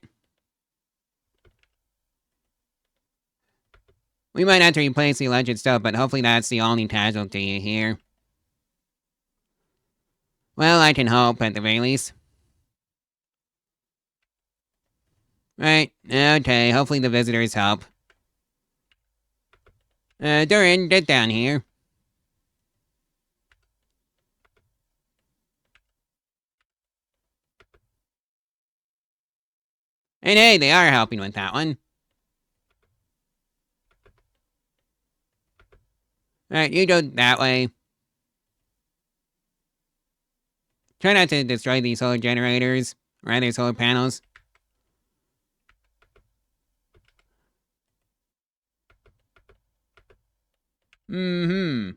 S1: We might have to replace the alleged stuff, but hopefully that's the only casualty here. Well, I can hope at the very least. Right, okay, hopefully the visitors help. Durin, get down here. And hey, they are helping with that one. Alright, you go that way. Try not to destroy these solar generators, or rather solar panels. Alright,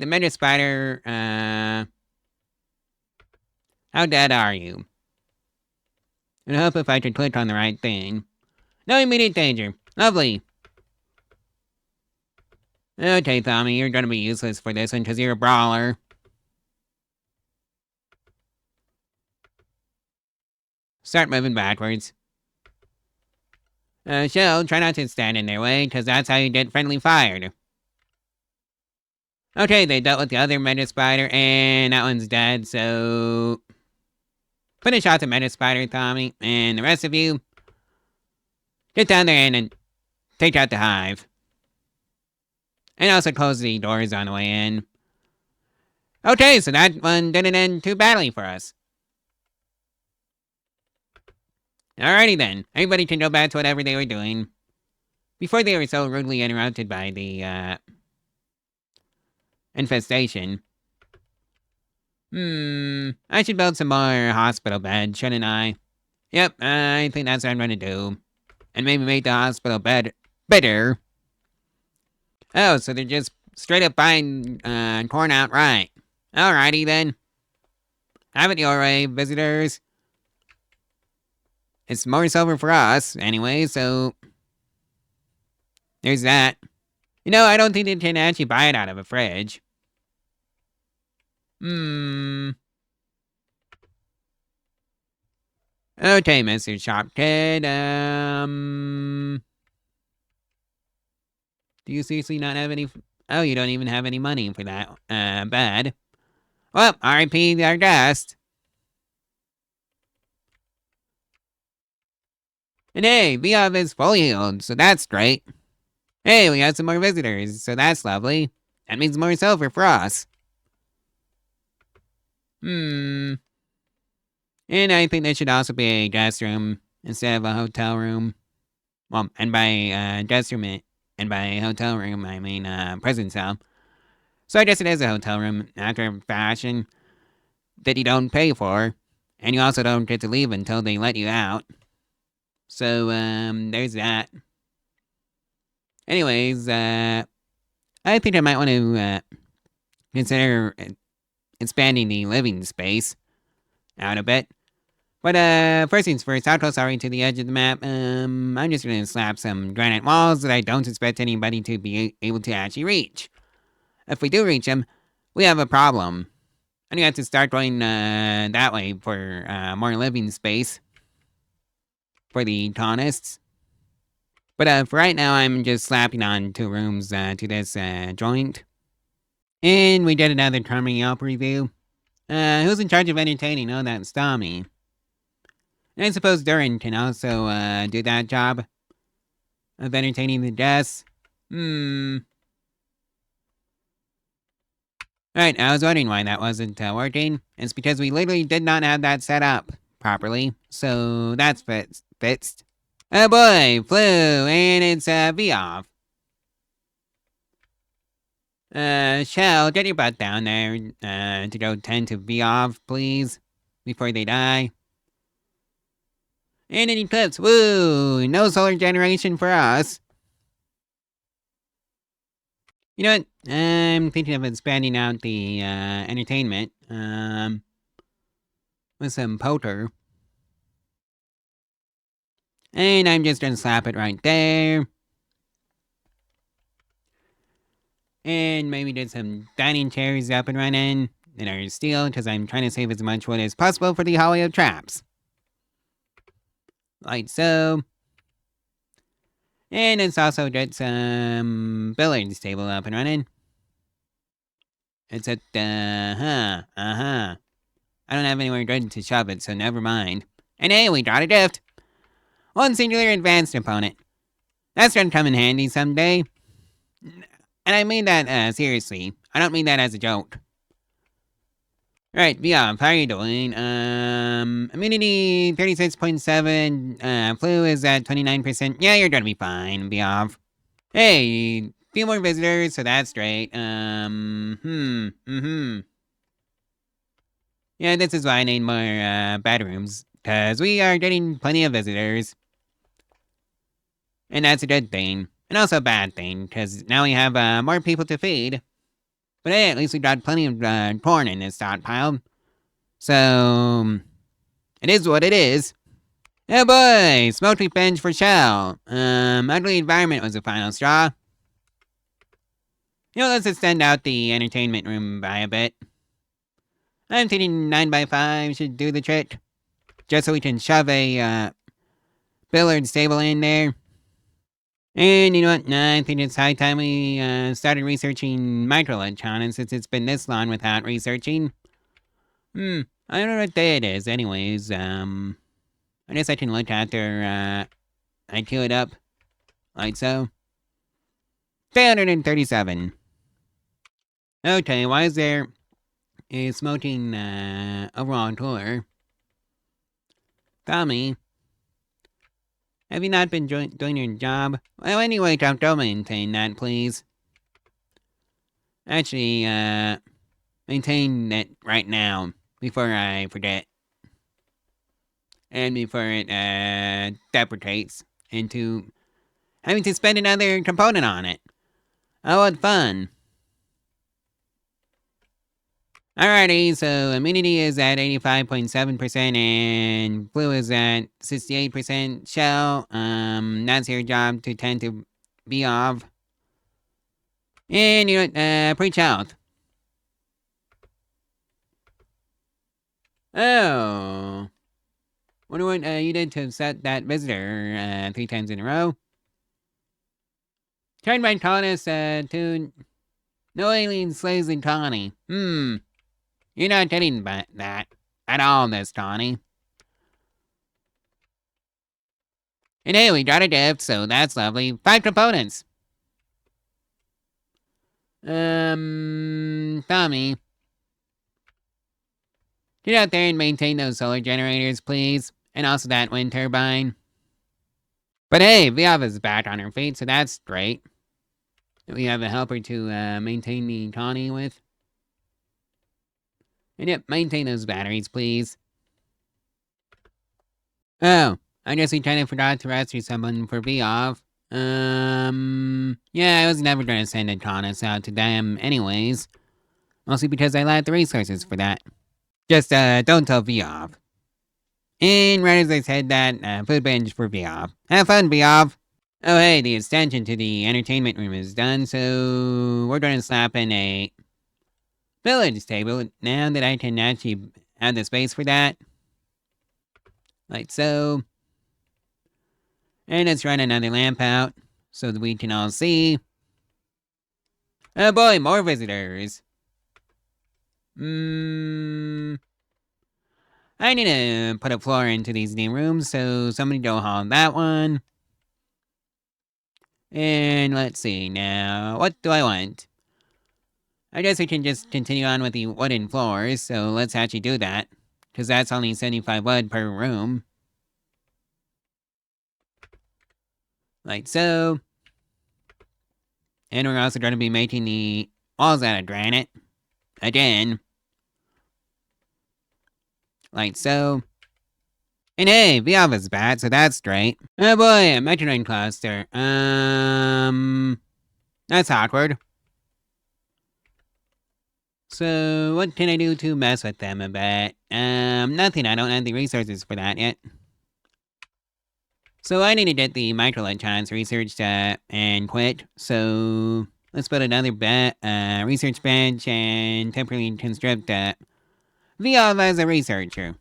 S1: the Meta Spider, how dead are you? And I hope if I could click on the right thing. No immediate danger. Lovely. Okay, Tommy, you're gonna be useless for this one because you're a brawler. Start moving backwards. Shell, try not to stand in their way, because that's how you get friendly fired. Okay, they dealt with the other Meta Spider, and that one's dead, so... Finish off the Meta Spider, Tommy, and the rest of you... Get down there and take out the hive. And also close the doors on the way in. Okay, so that one didn't end too badly for us. Alrighty then, everybody can go back to whatever they were doing. Before they were so rudely interrupted by the, infestation. I should build some more hospital beds, shouldn't I? Yep, I think that's what I'm gonna do. And maybe make the hospital bed better. Oh, so they're just straight up buying, corn outright. Alrighty then. Have it your way, visitors. It's more silver for us, anyway, so... There's that. You know, I don't think they can actually buy it out of a fridge. Okay, Mr. Shop Kid, do you seriously not have any... Oh, you don't even have any money for that, bed. Well, R.I.P. our guest. And hey, Viov is fully healed, so that's great. Hey, we got some more visitors, so that's lovely. That means more silver for us. And I think there should also be a guest room instead of a hotel room. Well, and by guest room and by hotel room, I mean prison cell. So I guess it is a hotel room after a fashion that you don't pay for. And you also don't get to leave until they let you out. So, there's that. Anyways, I think I might want to, consider expanding the living space out a bit. But, first things first, I'll go sorry to the edge of the map. I'm just gonna slap some granite walls that I don't expect anybody to be able to actually reach. If we do reach them, we have a problem. And you have to start going, that way for, more living space. For the colonists. But, for right now, I'm just slapping on 2 rooms, to this, joint. And we did another charming Yelp review. Who's in charge of entertaining? Oh, that's Tommy. And I suppose Durin can also, do that job. Of entertaining the guests. Right, I was wondering why that wasn't, working. It's because we literally did not have that set up properly. So, that's fixed. Oh boy, flu, and it's, V-off. Shell, get your butt down there, to go tend to V-off, please. Before they die. And an eclipse, woo! No solar generation for us. You know what? I'm thinking of expanding out the entertainment with some poker. And I'm just gonna slap it right there. And maybe get some dining chairs up and running that are steel, because I'm trying to save as much wood as possible for the hallway of traps. Like so. And let's also get some billiards table up and running. It's at, I don't have anywhere good to shove it, so never mind. And hey, we got a gift! One singular advanced opponent. That's gonna come in handy someday. And I mean that, seriously. I don't mean that as a joke. Right, yeah, how are you doing? Immunity 36.7, flu is at 29%. Yeah, you're gonna be fine, be off. Hey, few more visitors, so that's great. Yeah, this is why I need more, bedrooms. Cause we are getting plenty of visitors. And that's a good thing. And also a bad thing, cause now we have, more people to feed. But hey, at least we got plenty of, corn in this stockpile. So, it is what it is. Oh boy, smoky bench for shell. Ugly environment was the final straw. You know, let's extend out the entertainment room by a bit. I'm thinking 9x5 should do the trick. Just so we can shove a, billiards table in there. And you know what? I think it's high time we, started researching microelectronics since it's been this long without researching. I don't know what day it is anyways. I guess I can look after, I queue it up. Like so. 337. Okay, why is there a smoking, overall cooler? Tommy, have you not been doing your job? Well, anyway, don't maintain that, please. Actually, maintain it right now, before I forget. And before it, deprecates into having to spend another component on it. Oh, what fun. Alrighty, so immunity is at 85.7% and flu is at 68%. Shell, that's your job to tend to be off. And you know, preach health. Oh. Wonder what you did to set that visitor 3 times in a row. Tried my colonists to no alien slaves in colony. You're not getting that at all, Miss Tawny. And hey, we got a gift, so that's lovely. 5 components. Tommy. Get out there and maintain those solar generators, please. And also that wind turbine. But hey, Viava's back on her feet, so that's great. We have a helper to maintain the colony with. And yep, maintain those batteries, please. Oh, I guess we kinda forgot to rescue someone for Viov. Yeah, I was never gonna send a Adonis out to them anyways. Mostly because I lacked the resources for that. Just, don't tell Viov. And right as I said that, food binge for Viov. Have fun, Viov! Oh hey, the extension to the entertainment room is done, so we're gonna slap in a village table now that I can actually have the space for that. Like so. And let's run another lamp out, so that we can all see. Oh boy, more visitors. I need to put a floor into these new rooms, so somebody go haul that one. And let's see now, what do I want? I guess we can just continue on with the wooden floors, so let's actually do that. Because that's only 75 wood per room. Like so. And we're also going to be making the walls out of granite. Again. Like so. And hey, Viava's bad, so that's great. Oh boy, a Mechanoid cluster. That's awkward. So, what can I do to mess with them a bit? Nothing. I don't have the resources for that yet. So, I need to get the microelectrons researched and quit. So, let's put another research bench and temporarily construct Viov as a researcher.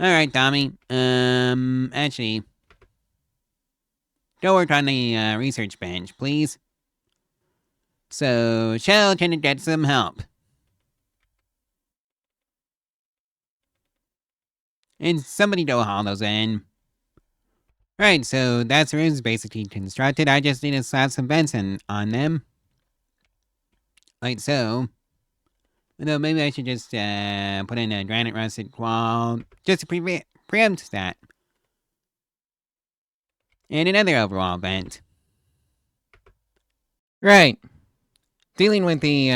S1: Alright, Tommy. Actually, go work on the research bench, please. So, Shell, can you get some help? And somebody go haul those in. Right, so that's rooms basically constructed. I just need to slap some vents on them. Like so. Although maybe I should just put in a granite rusted wall just to preempt that. And another overall vent. Right. Dealing with the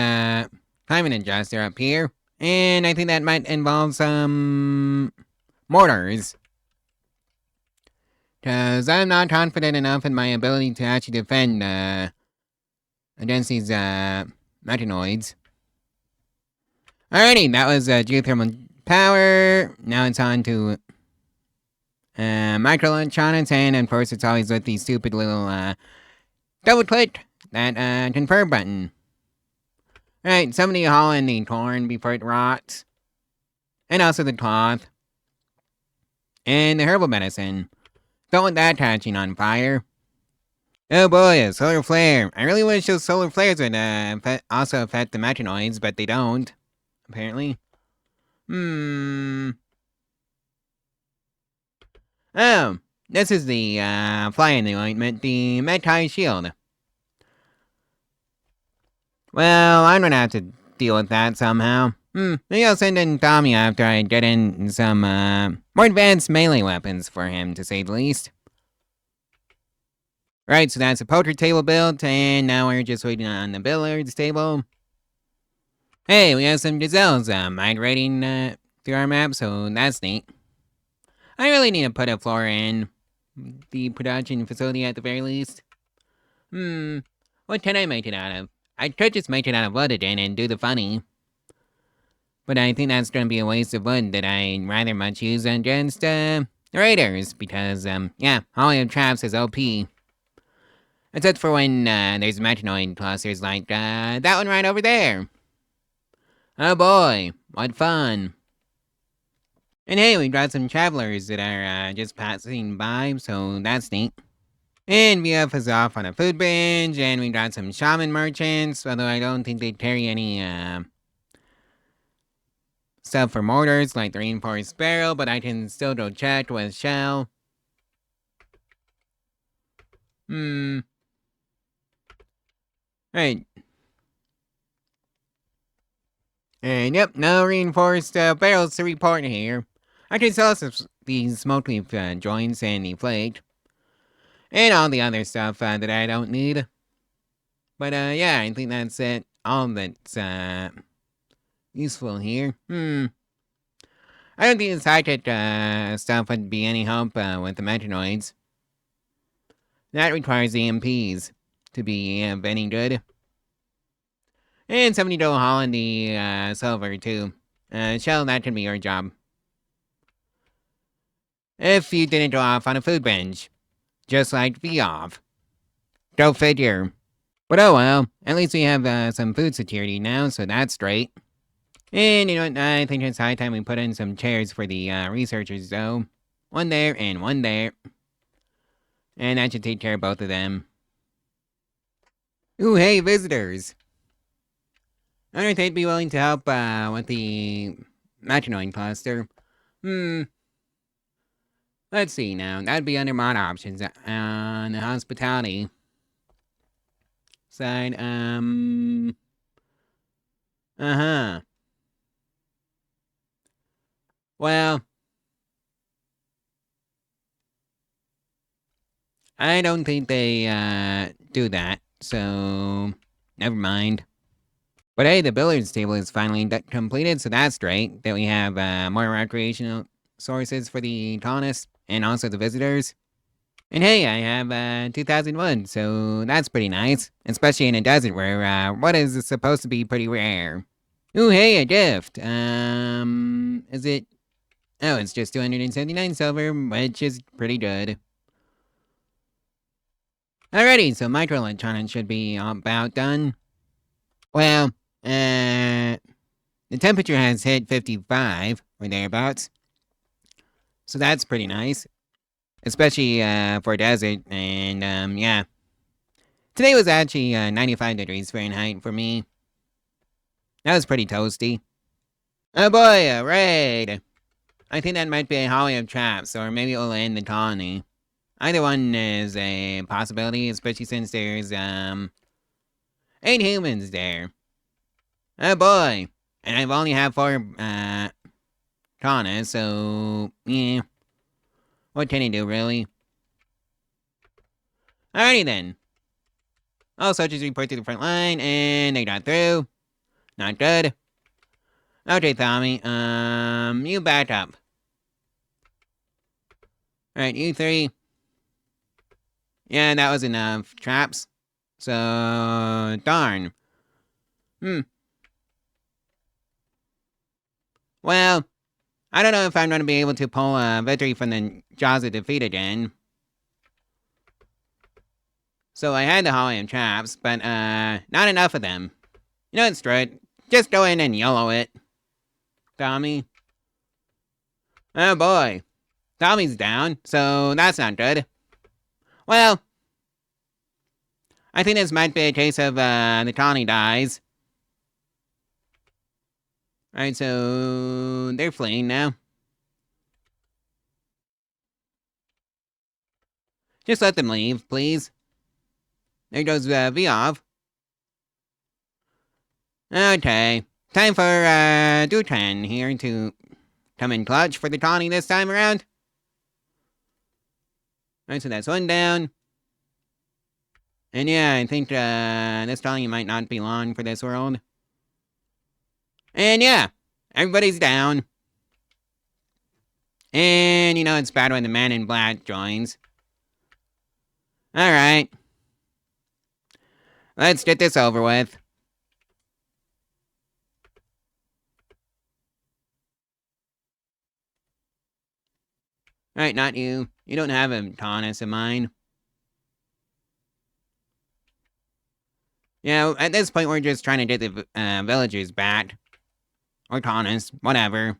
S1: climate adjuster up here. And I think that might involve some mortars. Because I'm not confident enough in my ability to actually defend against these Mechanoids. Alrighty, that was geothermal power. Now it's on to microelectronics, and of course it's always with the stupid little double click that confirm button. Alright, somebody haul in the corn before it rots. And also the cloth. And the herbal medicine. Don't want that catching on fire. Oh boy, a solar flare. I really wish those solar flares would also affect the Mechanoids, but they don't. Apparently. Oh, this is the fly in the ointment, the Mechai shield. Well, I'm gonna have to deal with that somehow. Maybe I'll send in Tommy after I get in some more advanced melee weapons for him, to say the least. Right, so that's a poker table built, and now we're just waiting on the billiards table. Hey, we have some gazelles migrating through our map, so that's neat. I really need to put a floor in the production facility at the very least. What can I make it out of? I could just make it out of wood again and do the funny. But I think that's gonna be a waste of wood that I'd rather much use against raiders, because yeah, hauling of traps is OP. Except for when there's Mechanoid clusters like that one right over there. Oh boy, what fun. And hey, we got some travelers that are just passing by, so that's neat. And VF is off on a food binge, and we got some shaman merchants, although I don't think they carry any stuff for mortars like the reinforced barrel, but I can still go check with Shell. Right. And yep, no reinforced barrels to report here. I can sell us these smoke leaf joints and the flake. And all the other stuff that I don't need. But yeah, I think that's it. All that's useful here. I don't think the sidekick stuff would be any help with the Mechanoids. That requires EMPs to be of any good. And somebody go haul in the silver too. Shell, that can be your job. If you didn't go off on a food binge. Just like Viov. Go figure. But oh well, at least we have some food security now, so that's straight. And you know what, I think it's high time we put in some chairs for the researchers though. One there and one there. And that should take care of both of them. Ooh, hey, visitors. I wonder if they'd be willing to help with the Mechanoid cluster. Let's see now. That'd be under mod options on the hospitality side. Well, I don't think they do that, so never mind. But hey, the billiards table is finally completed, so that's great that we have more recreational sources for the colonists and also the visitors. And hey, I have 2001, so that's pretty nice. Especially in a desert where what is supposed to be pretty rare. Ooh, hey, a gift. Is it? Oh, it's just 279 silver, which is pretty good. Alrighty, so microelectronics should be about done. Well, the temperature has hit 55 or thereabouts, so that's pretty nice, especially for a desert. And yeah, today was actually 95 degrees Fahrenheit for me. That was pretty toasty. Oh boy, a raid! I think that might be a holly of traps, or maybe it'll end the colony. Either one is a possibility, especially since there's 8 humans there. Oh boy! And I've only had 4 colonists, so yeah. What can he do, really? Alrighty then. All soldiers report to the front line, and they got through. Not good. Okay, Tommy, you back up. Alright, you 3. Yeah, that was enough. Traps. So, darn. Well, I don't know if I'm going to be able to pull a victory from the jaws of defeat again. So I had the Hollium traps, but not enough of them. You know what, screw it. Just go in and YOLO it. Tommy. Oh boy. Tommy's down, so that's not good. Well, I think this might be a case of the colony dies. Alright, so they're fleeing now. Just let them leave, please. There goes Viov. Okay. Time for Dutan here to come in clutch for the colony this time around. Alright, so that's 1 down. And yeah, I think this colony might not be long for this world. And yeah, everybody's down. And you know it's bad when the man in black joins. Alright. Let's get this over with. Alright, not you. You don't have a Taunus of mine. Yeah, at this point we're just trying to get the villagers back. Or Taunus, whatever.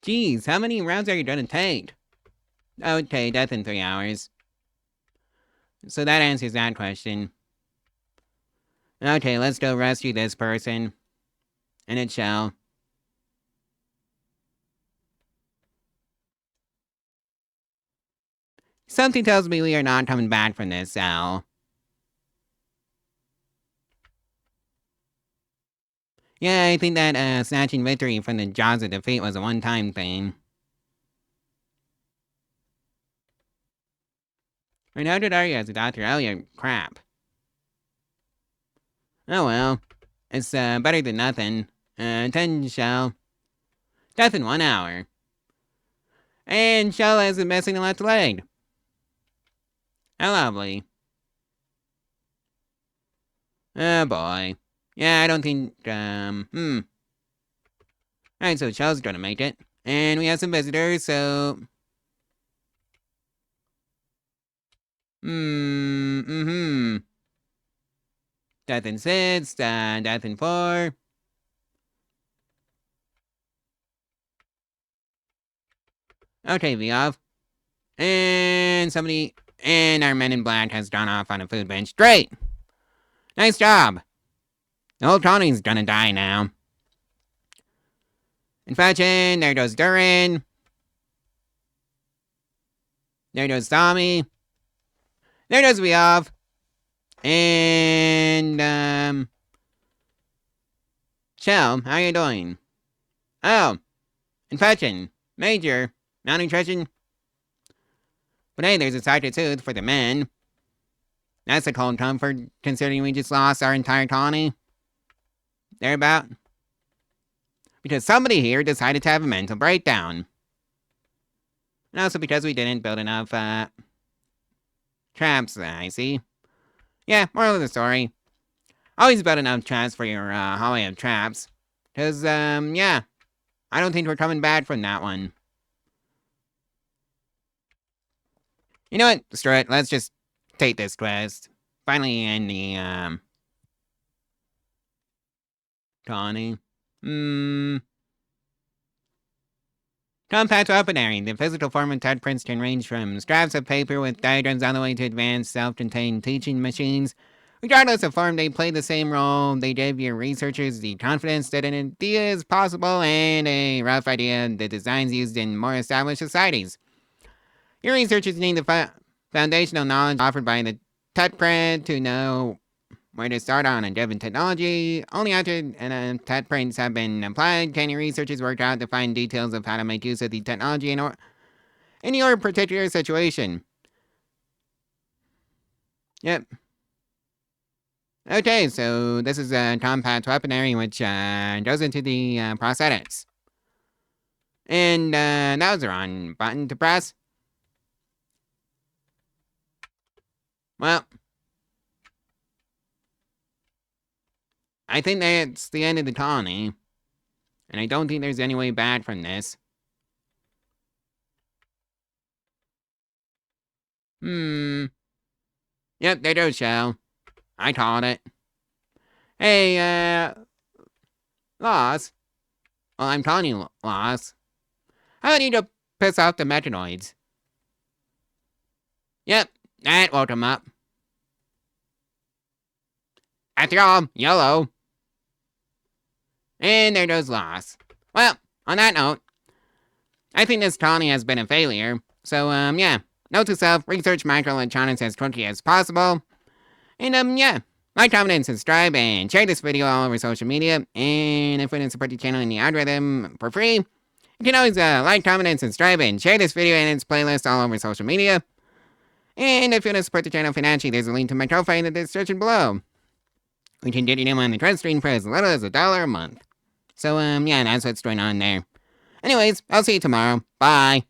S1: Geez, how many rounds are you gonna take? Okay, death in 3 hours. So that answers that question. Okay, let's go rescue this person. And it shall. Something tells me we are not coming back from this, Sal. Yeah, I think that snatching victory from the jaws of defeat was a one-time thing. Right now, did Arya as a doctor? Oh yeah, crap. Oh well. It's better than nothing. 10 Shell. Death in 1 hour. And Shell has a missing left leg. How lovely. Oh boy. Yeah, I don't think, Alright, so Shell's gonna make it. And we have some visitors, so... Death in 6, death in 4. Okay, Viov. And somebody... And our men in black has gone off on a food bench. Great! Nice job! The whole colony's gonna die now. Infection, there goes Durin. There goes Tommy. There goes Viov. And, Shell, how you doing? Oh, infection. Major malnutrition. But hey, there's a side to tooth for the men. That's a cold comfort, considering we just lost our entire colony. Thereabout. Because somebody here decided to have a mental breakdown. And also because we didn't build enough, traps, I see. Yeah, moral of the story. Always build enough traps for your, hallway of traps. Because, yeah. I don't think we're coming back from that one. You know what? Screw it. Let's just take this quest. Finally end the, colony. Compact weaponry. The physical form of touch prints can range from scraps of paper with diagrams all the way to advanced self-contained teaching machines. Regardless of form, they play the same role. They give your researchers the confidence that an idea is possible and a rough idea that designs used in more established societies. Your researchers need the foundational knowledge offered by the touch print to know where to start on a given technology. Only after touch prints have been applied can your researchers work out the fine details of how to make use of the technology in your particular situation. Yep. Okay, so this is a compact weaponry which goes into the prosthetics. And that was the wrong button to press. Well, I think that's the end of the colony. And I don't think there's any way back from this. Yep, there goes Shell. I called it. Hey, Loss. Well, I'm calling you Loss. I need to piss off the Mechanoids. Yep, that woke him up. After all, YOLO. And there goes Loss. Well, on that note, I think this colony has been a failure. So, yeah. Note to self, research microelectronics as quickly as possible. And, yeah. Like, comment, and subscribe, and share this video all over social media. And if you want to support the channel in the algorithm for free, you can always, like, comment, and subscribe, and share this video and its playlist all over social media. And if you want to support the channel financially, there's a link to my Ko-Fi in the description below. We can get your name on the trend stream for as little as $1 a month. So, yeah, that's what's going on there. Anyways, I'll see you tomorrow. Bye.